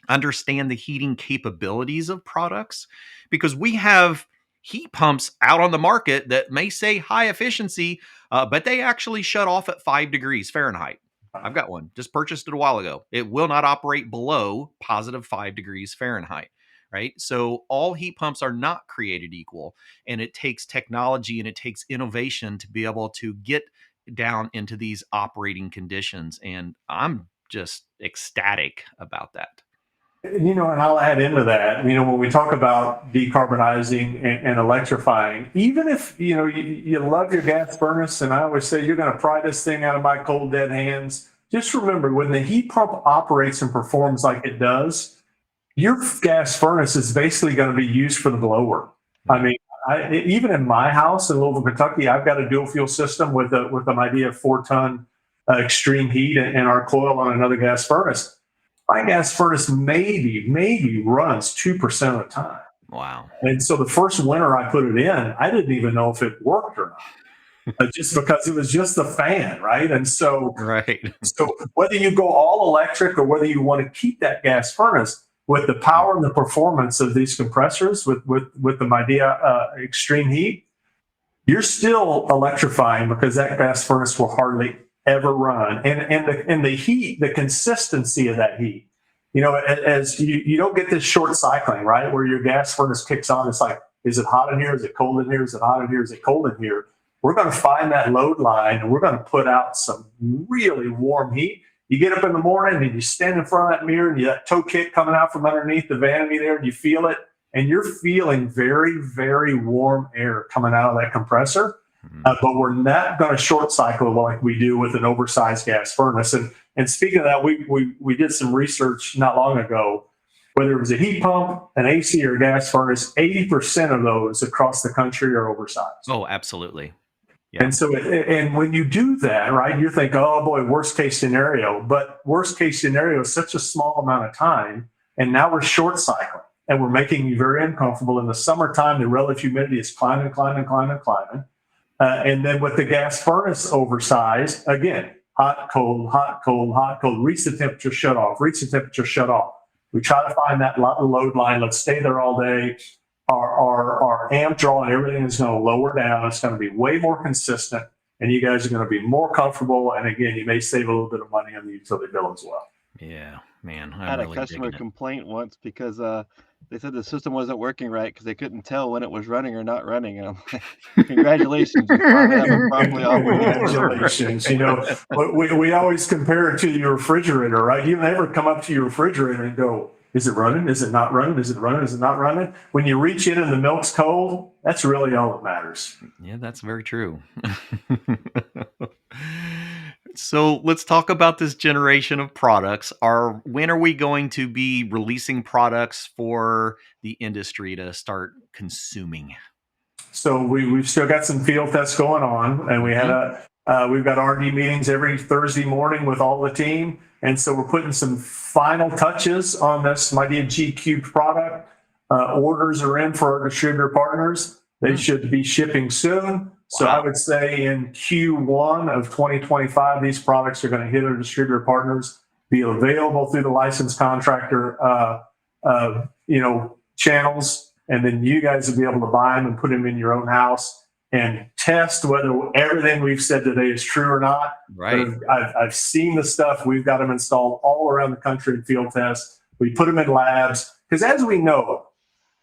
understand the heating capabilities of products, because we have heat pumps out on the market that may say high efficiency, but they actually shut off at 5 degrees Fahrenheit. I've got one, just purchased it a while ago. It will not operate below positive 5 degrees Fahrenheit, right? So all heat pumps are not created equal, and it takes technology and it takes innovation to be able to get down into these operating conditions. And I'm just ecstatic about that. You know, and I'll add into that, you know, when we talk about decarbonizing and electrifying, even if, you know, you love your gas furnace, and I always say you're going to pry this thing out of my cold, dead hands, just remember when the heat pump operates and performs like it does, your gas furnace is basically going to be used for the blower. I mean, even in my house in Louisville, Kentucky, I've got a dual fuel system with an Midea 4-ton extreme heat and our coil on another gas furnace. My gas furnace maybe runs 2% of the time. Wow. And so the first winter I put it in, I didn't even know if it worked or not, just because it was just the fan, right? And so, Right. so whether you go all electric or whether you want to keep that gas furnace, with the power and the performance of these compressors, with the Midea extreme heat, you're still electrifying because that gas furnace will hardly ever run. And the heat, the consistency of that heat, you know, as you don't get this short cycling, right? Where your gas furnace kicks on. It's like, is it hot in here? Is it cold in here? Is it hot in here? Is it cold in here? We're going to find that load line and we're going to put out some really warm heat. You get up in the morning and you stand in front of that mirror and you that toe kick coming out from underneath the vanity there and you feel it and you're feeling very, very warm air coming out of that compressor. But we're not going to short cycle like we do with an oversized gas furnace. And speaking of that, we did some research not long ago, whether it was a heat pump, an AC, or a gas furnace, 80% of those across the country are oversized. Oh, absolutely. Yeah. And so, and when you do that, right, you think, oh boy, worst case scenario. But worst case scenario is such a small amount of time. And now we're short cycling and we're making you very uncomfortable. In the summertime, the relative humidity is climbing. And then with the gas furnace oversized, again, hot, cold, reach the temperature, shut off, We try to find that load line. Let's stay there all day. Our amp draw and everything is going to lower down. It's going to be way more consistent, and you guys are going to be more comfortable. And again, you may save a little bit of money on the utility bill as well. Yeah, man. I had a customer complaint once because they said the system wasn't working right because they couldn't tell when it was running or not running. And I'm like, congratulations. You finally have it properly operating. Congratulations. You know, we always compare it to your refrigerator, right? You never come up to your refrigerator and go, is it running? Is it not running? Is it running? Is it not running? When you reach in and the milk's cold, that's really all that matters. Yeah, that's very true. So let's talk about this generation of products. When are we going to be releasing products for the industry to start consuming? So we've still got some field tests going on, and we've got R&D meetings every Thursday morning with all the team. And so we're putting some final touches on this Midea G Cube product. Orders are in for our distributor partners. They should be shipping soon. So I would say in Q1 of 2025, these products are going to hit our distributor partners, be available through the licensed contractor, channels, and then you guys will be able to buy them and put them in your own house and test whether everything we've said today is true or not. Right. I've seen the stuff. We've got them installed all around the country in field tests. We put them in labs because, as we know,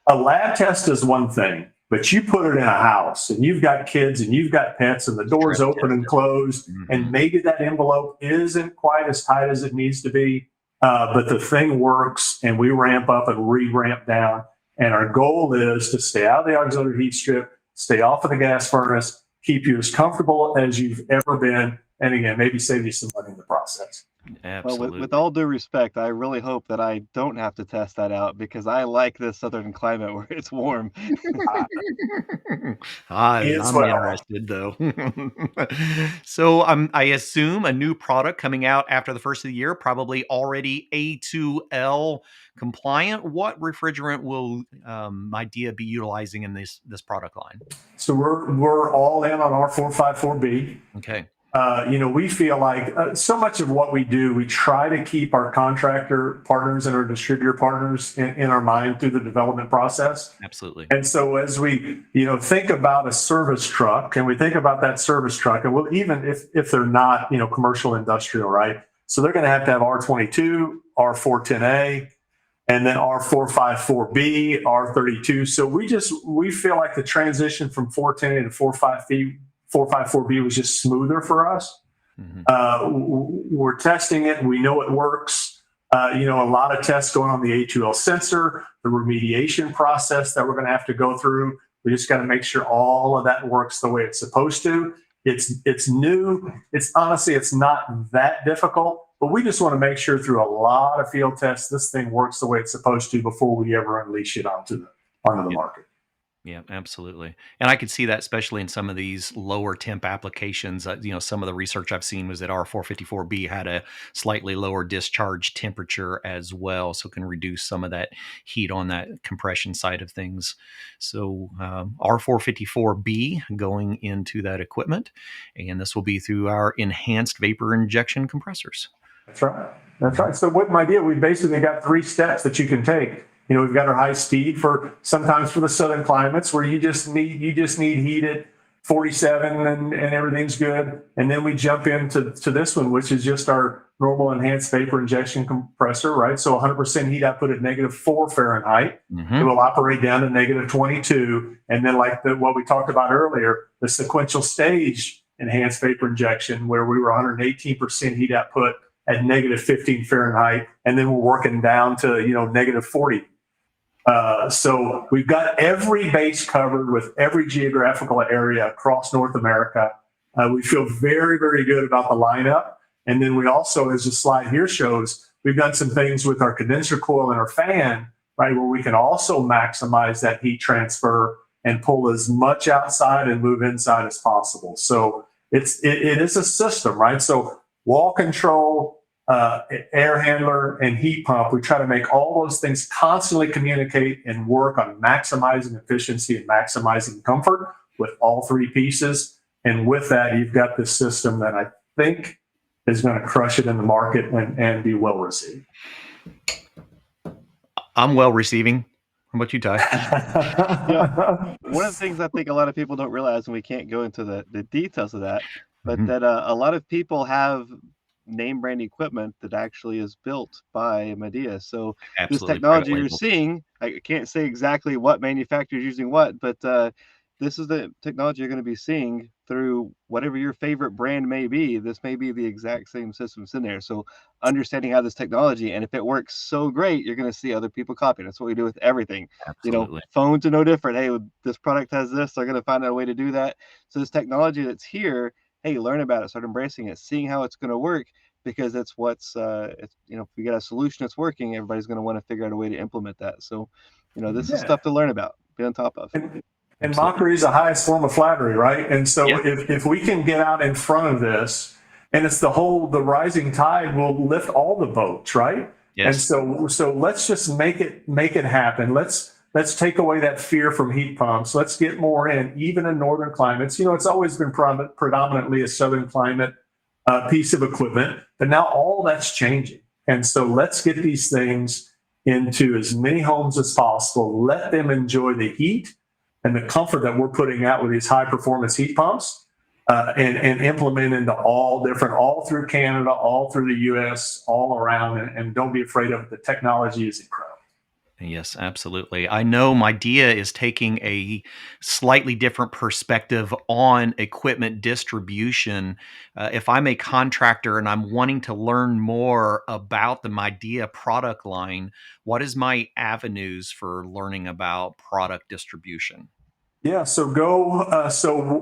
a lab test is one thing. But you put it in a house and you've got kids and you've got pets and the door's open and closed, and maybe that envelope isn't quite as tight as it needs to be, but the thing works and we ramp up and re-ramp down. And our goal is to stay out of the auxiliary heat strip, stay off of the gas furnace, keep you as comfortable as you've ever been, and again, maybe save you some money in the process. Absolutely. Well, with all due respect, I really hope that I don't have to test that out because I like this southern climate where it's warm. I'm interested though. So I assume a new product coming out after the first of the year, probably already A2L compliant. What refrigerant will Midea be utilizing in this product line? So we're all in on R454B. Okay. We feel like so much of what we do, we try to keep our contractor partners and our distributor partners in our mind through the development process. Absolutely. And so as we, think about a service truck and we think about that service truck, and we'll even if they're not, commercial industrial, right? So they're going to have R22, R410A, and then R454B, R32. So we feel like the transition from 410A to 454B was just smoother for us. We're testing it. We know it works. A lot of tests going on the A2L sensor, the remediation process that we're going to have to go through. We just got to make sure all of that works the way it's supposed to. It's new. It's honestly, it's not that difficult, but we just want to make sure through a lot of field tests, this thing works the way it's supposed to before we ever unleash it onto the market. Yeah, absolutely. And I could see that especially in some of these lower temp applications. Some of the research I've seen was that R454B had a slightly lower discharge temperature as well, so it can reduce some of that heat on that compression side of things. So R454B going into that equipment, and this will be through our enhanced vapor injection compressors. That's right. That's right. So with Midea, we've basically got 3 steps that you can take. We've got our high speed sometimes for the southern climates where you just need heat at 47 and everything's good. And then we jump into this one, which is just our normal enhanced vapor injection compressor, right? So 100% heat output at -4 Fahrenheit. Mm-hmm. It will operate down to -22. And then like what we talked about earlier, the sequential stage enhanced vapor injection, where we were 118% heat output at -15 Fahrenheit. And then we're working down to, -40. So we've got every base covered with every geographical area across North America. We feel very, very good about the lineup. And then we also, as the slide here shows, we've done some things with our condenser coil and our fan, right, where we can also maximize that heat transfer and pull as much outside and move inside as possible. So it is a system, right? So wall control, air handler, and heat pump, we try to make all those things constantly communicate and work on maximizing efficiency and maximizing comfort with all 3 pieces. And with that, you've got this system that I think is going to crush it in the market and be well received. I'm well receiving. How about you, Ty? One of the things I think a lot of people don't realize, and we can't go into the details of that, but that a lot of people have name brand equipment that actually is built by Midea. So this technology you're seeing, I can't say exactly what manufacturer is using what, but this is the technology you're going to be seeing through whatever your favorite brand may be. This may be the exact same systems in there. So understanding how this technology, and if it works so great, you're going to see other people copying. That's what we do with everything. Absolutely. Phones are no different. Hey, this product has this, they're going to find out a way to do that. So this technology that's here, hey, learn about it, start embracing it, seeing how it's going to work, because it's what's, if we get a solution that's working, everybody's going to want to figure out a way to implement that. So, this is stuff to learn about, be on top of. And mockery is the highest form of flattery, right? And so if we can get out in front of this, and it's the rising tide will lift all the boats, right? Yes. And so let's just make it happen. Let's take away that fear from heat pumps. Let's get more in, even in northern climates. It's always been predominantly a southern climate piece of equipment, but now all that's changing. And so let's get these things into as many homes as possible. Let them enjoy the heat and the comfort that we're putting out with these high performance heat pumps, and implement into all through Canada, all through the US, all around, and don't be afraid of it. The technology is incredible. Yes, absolutely. I know Midea is taking a slightly different perspective on equipment distribution. If I'm a contractor and I'm wanting to learn more about the Midea product line, what is my avenues for learning about product distribution? Yeah, so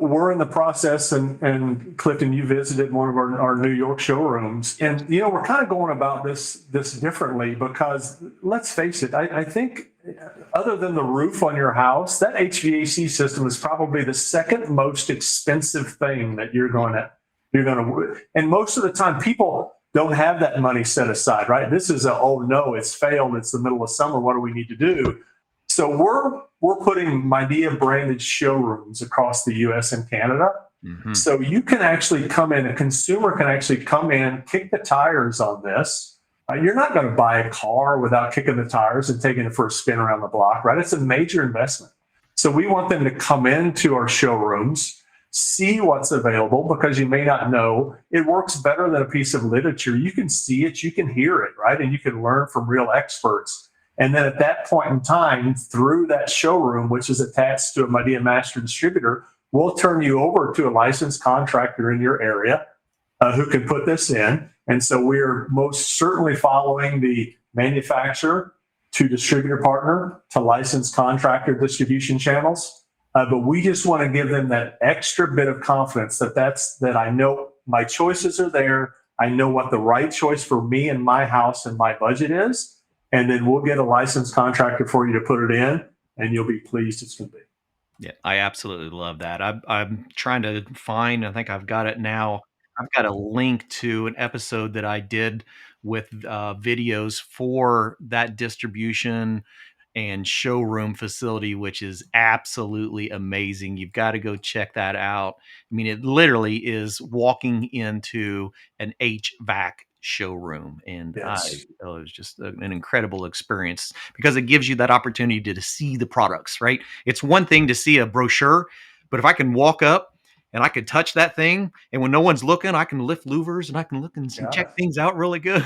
we're in the process, and Clifton, you visited one of our New York showrooms, and we're kind of going about this differently, because let's face it, I think other than the roof on your house, that HVAC system is probably the second most expensive thing that you're going to, and most of the time people don't have that money set aside, right? This is oh no, it's failed, it's the middle of summer, what do we need to do? So we're putting Midea branded showrooms across the US and Canada. Mm-hmm. So you can actually come in, a consumer can actually come in, kick the tires on this. You're not going to buy a car without kicking the tires and taking it for a spin around the block, right? It's a major investment. So we want them to come into our showrooms, see what's available, because you may not know. It works better than a piece of literature. You can see it, you can hear it, right? And you can learn from real experts. And then at that point in time, through that showroom, which is attached to a Midea master distributor, we'll turn you over to a licensed contractor in your area. who can put this in. And so we're most certainly following the manufacturer to distributor partner to licensed contractor distribution channels. But we just want to give them that extra bit of confidence that I know my choices are there. I know what the right choice for me and my house and my budget is. And then we'll get a licensed contractor for you to put it in, and you'll be pleased as can be. Yeah, I absolutely love that. I'm trying to find, I think I've got it now. I've got a link to an episode that I did with videos for that distribution and showroom facility, which is absolutely amazing. You've got to go check that out. I mean, it literally is walking into an HVAC showroom, and Yes. it was just an incredible experience because it gives you that opportunity to see the products, right? It's one thing to see a brochure, but if I can walk up and I could touch that thing, and when no one's looking, I can lift louvers and I can look and check things out really good.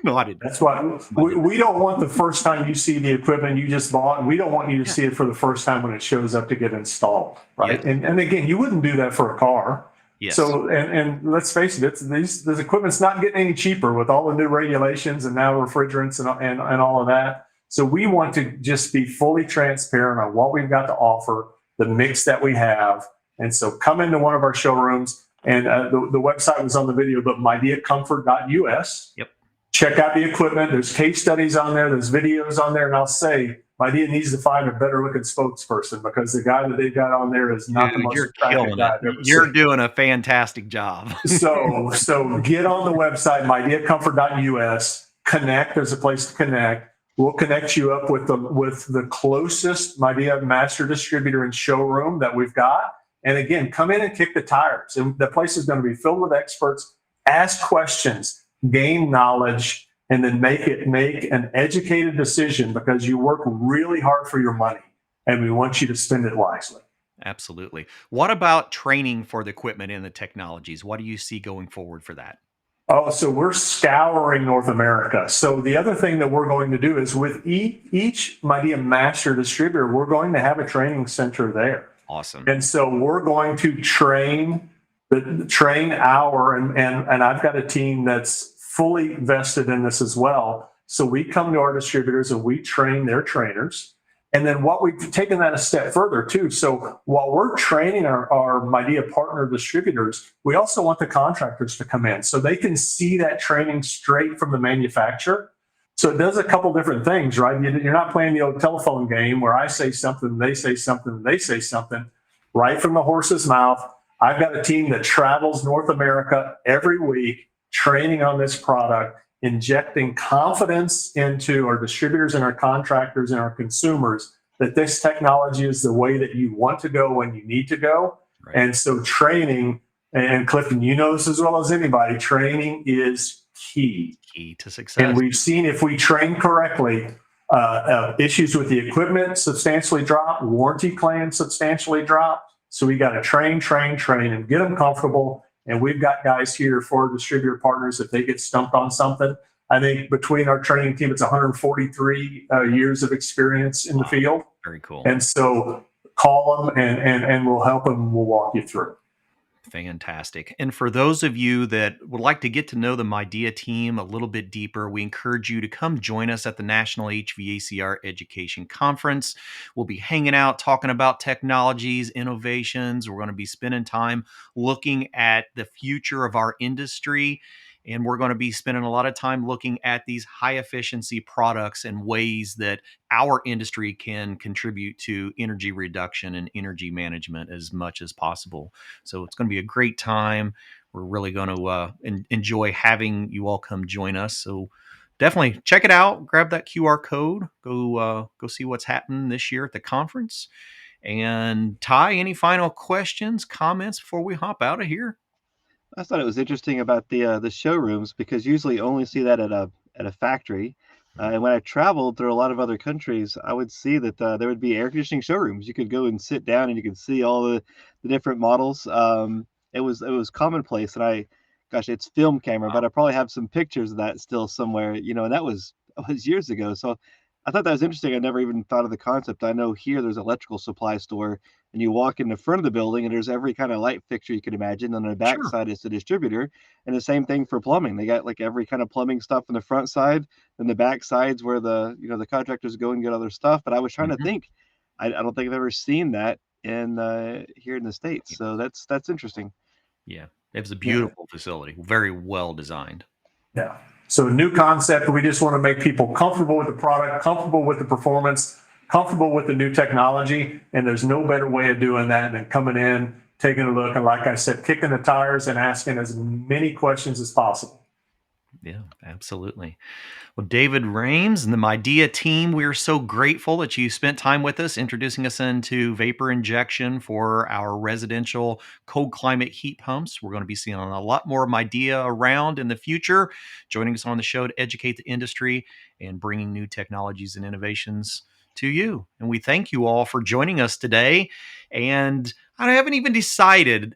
No, I didn't. That's why we don't want the first time you see the equipment you just bought, and we don't want you to see it for the first time when it shows up to get installed, right? Yeah. And again, you wouldn't do that for a car. Yes. So, and let's face it, this equipment's not getting any cheaper with all the new regulations and now refrigerants and all of that. So we want to just be fully transparent on what we've got to offer, the mix that we have. And so come into one of our showrooms, and the website was on the video, but MideaComfort.us. Yep. Check out the equipment. There's case studies on there. There's videos on there. And I'll say, Midea needs to find a better looking spokesperson, because the guy that they've got on there is not the most attractive guy I've ever You're seen. doing a fantastic job. So get on the website, MideaComfort.us. Connect. There's a place to connect. We'll connect you up with the closest Midea master distributor and showroom that we've got. And again, come in and kick the tires. And the place is going to be filled with experts. Ask questions, gain knowledge, and then make an educated decision, because you work really hard for your money and we want you to spend it wisely. Absolutely. What about training for the equipment and the technologies? What do you see going forward for that? Oh, so we're scouring North America. So the other thing that we're going to do is with each Midea master distributor, we're going to have a training center there. Awesome. And so we're going to train our, and I've got a team that's fully vested in this as well. So we come to our distributors and we train their trainers. And then what we've taken that a step further too. So while we're training our Midea partner distributors, we also want the contractors to come in so they can see that training straight from the manufacturer. So it does a couple different things, right? You're not playing the old telephone game where I say something, they say something, they say something. Right from the horse's mouth. I've got a team that travels North America every week, training on this product, injecting confidence into our distributors and our contractors and our consumers that this technology is the way that you want to go when you need to go. Right. And so training, and Clifton, you know this as well as anybody, training is key. Key to success. And we've seen, if we train correctly, issues with the equipment substantially drop, warranty claims substantially drop. So we got to train and get them comfortable. And we've got guys here for distributor partners, if they get stumped on something. I think between our training team, it's 143 years of experience in the field. Very cool. And so call them and we'll help them. We'll walk you through. Fantastic. And for those of you that would like to get to know the Midea team a little bit deeper, we encourage you to come join us at the National HVACR Education Conference. We'll be hanging out, talking about technologies, innovations. We're going to be spending time looking at the future of our industry. And we're going to be spending a lot of time looking at these high efficiency products and ways that our industry can contribute to energy reduction and energy management as much as possible. So it's going to be a great time. We're really going to enjoy having you all come join us. So definitely check it out. Grab that QR code. Go see what's happening this year at the conference. And Ty, any final questions, comments before we hop out of here? I thought it was interesting about the showrooms, because usually only see that at a factory. And when I traveled through a lot of other countries, I would see that there would be air conditioning showrooms. You could go and sit down and you could see all the different models. It was commonplace, and it's film camera, but I probably have some pictures of that still somewhere, and that was years ago. So I thought that was interesting. I never even thought of the concept. I know here there's an electrical supply store and you walk in the front of the building and there's every kind of light fixture you could imagine. On the back Sure. side is the distributor, and the same thing for plumbing. They got like every kind of plumbing stuff on the front side, then the back side's where the the contractors go and get other stuff. But I was trying to think, I don't think I've ever seen that in here in the States. So that's interesting. Yeah. It was a beautiful facility, very well designed. Yeah. So new concept. We just want to make people comfortable with the product, comfortable with the performance, comfortable with the new technology. And there's no better way of doing that than coming in, taking a look, and like I said, kicking the tires and asking as many questions as possible. Yeah, absolutely. Well, David Rames and the Midea team, we are so grateful that you spent time with us introducing us into vapor injection for our residential cold climate heat pumps. We're going to be seeing a lot more Midea around in the future, joining us on the show to educate the industry and bringing new technologies and innovations to you. And we thank you all for joining us today. And I haven't even decided.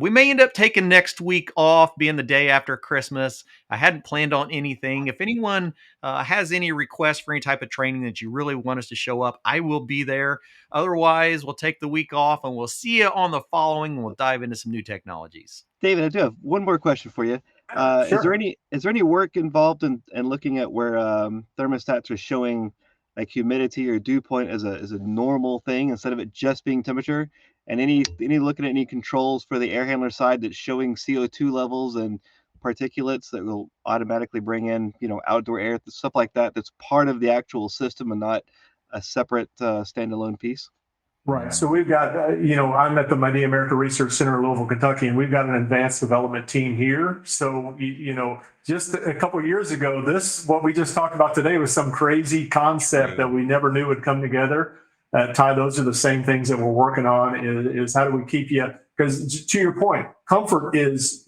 We may end up taking next week off, being the day after Christmas. I hadn't planned on anything. If anyone has any requests for any type of training that you really want us to show up, I will be there. Otherwise, we'll take the week off and we'll see you on the following, and we'll dive into some new technologies. David, I do have one more question for you. Sure. Is there any work involved in looking at where thermostats are showing like humidity or dew point as a normal thing instead of it just being temperature? And any looking at any controls for the air handler side that's showing CO2 levels and particulates that will automatically bring in, outdoor air, stuff like that, that's part of the actual system and not a separate standalone piece? Right. So we've got, I'm at the Midea America Research Center in Louisville, Kentucky, and we've got an advanced development team here. So, just a couple of years ago, what we just talked about today was some crazy concept that we never knew would come together. Ty, those are the same things that we're working on is how do we keep you, because to your point, comfort is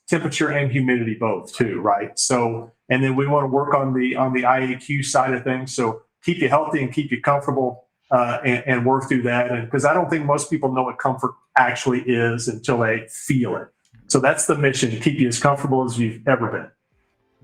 temperature and humidity both too, right? So, and then we want to work on the IAQ side of things. So keep you healthy and keep you comfortable and work through that. And because I don't think most people know what comfort actually is until they feel it. So that's the mission, to keep you as comfortable as you've ever been.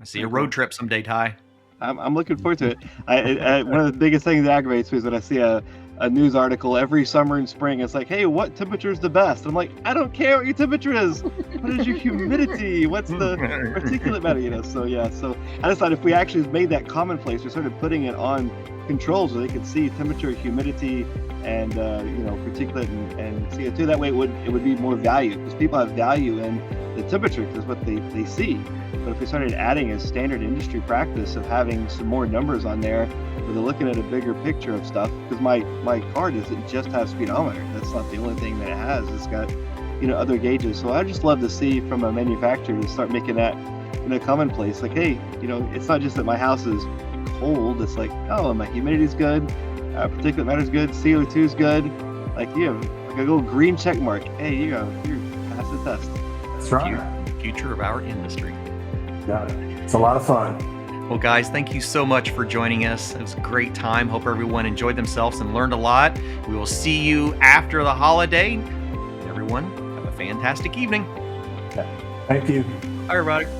I see a road trip someday, Ty. I'm looking forward to it. One of the biggest things that aggravates me is when I see a news article every summer and spring. It's like, hey, what temperature is the best? I'm like, I don't care what your temperature is. What is your humidity? What's the particulate matter? So I decided if we actually made that commonplace, we started putting it on controls where they could see temperature, humidity, and particulate and CO2. That way it would be more value, because people have value in the temperature because what they see. But if we started adding a standard industry practice of having some more numbers on there, where they're looking at a bigger picture of stuff, because my car doesn't just have speedometer. That's not the only thing that it has. It's got other gauges. So I just love to see from a manufacturer to start making that commonplace. Like, hey, it's not just that my house is cold. It's like, oh, my humidity's good, particulate matter's good, CO2's good. Like, you have like a little green check mark. Hey, you're passed the test. That's right. The future of our industry. Got it. It's a lot of fun. Well, guys, thank you so much for joining us. It was a great time. Hope everyone enjoyed themselves and learned a lot. We will see you after the holiday. Everyone, have a fantastic evening. Okay. Thank you. Bye, everybody.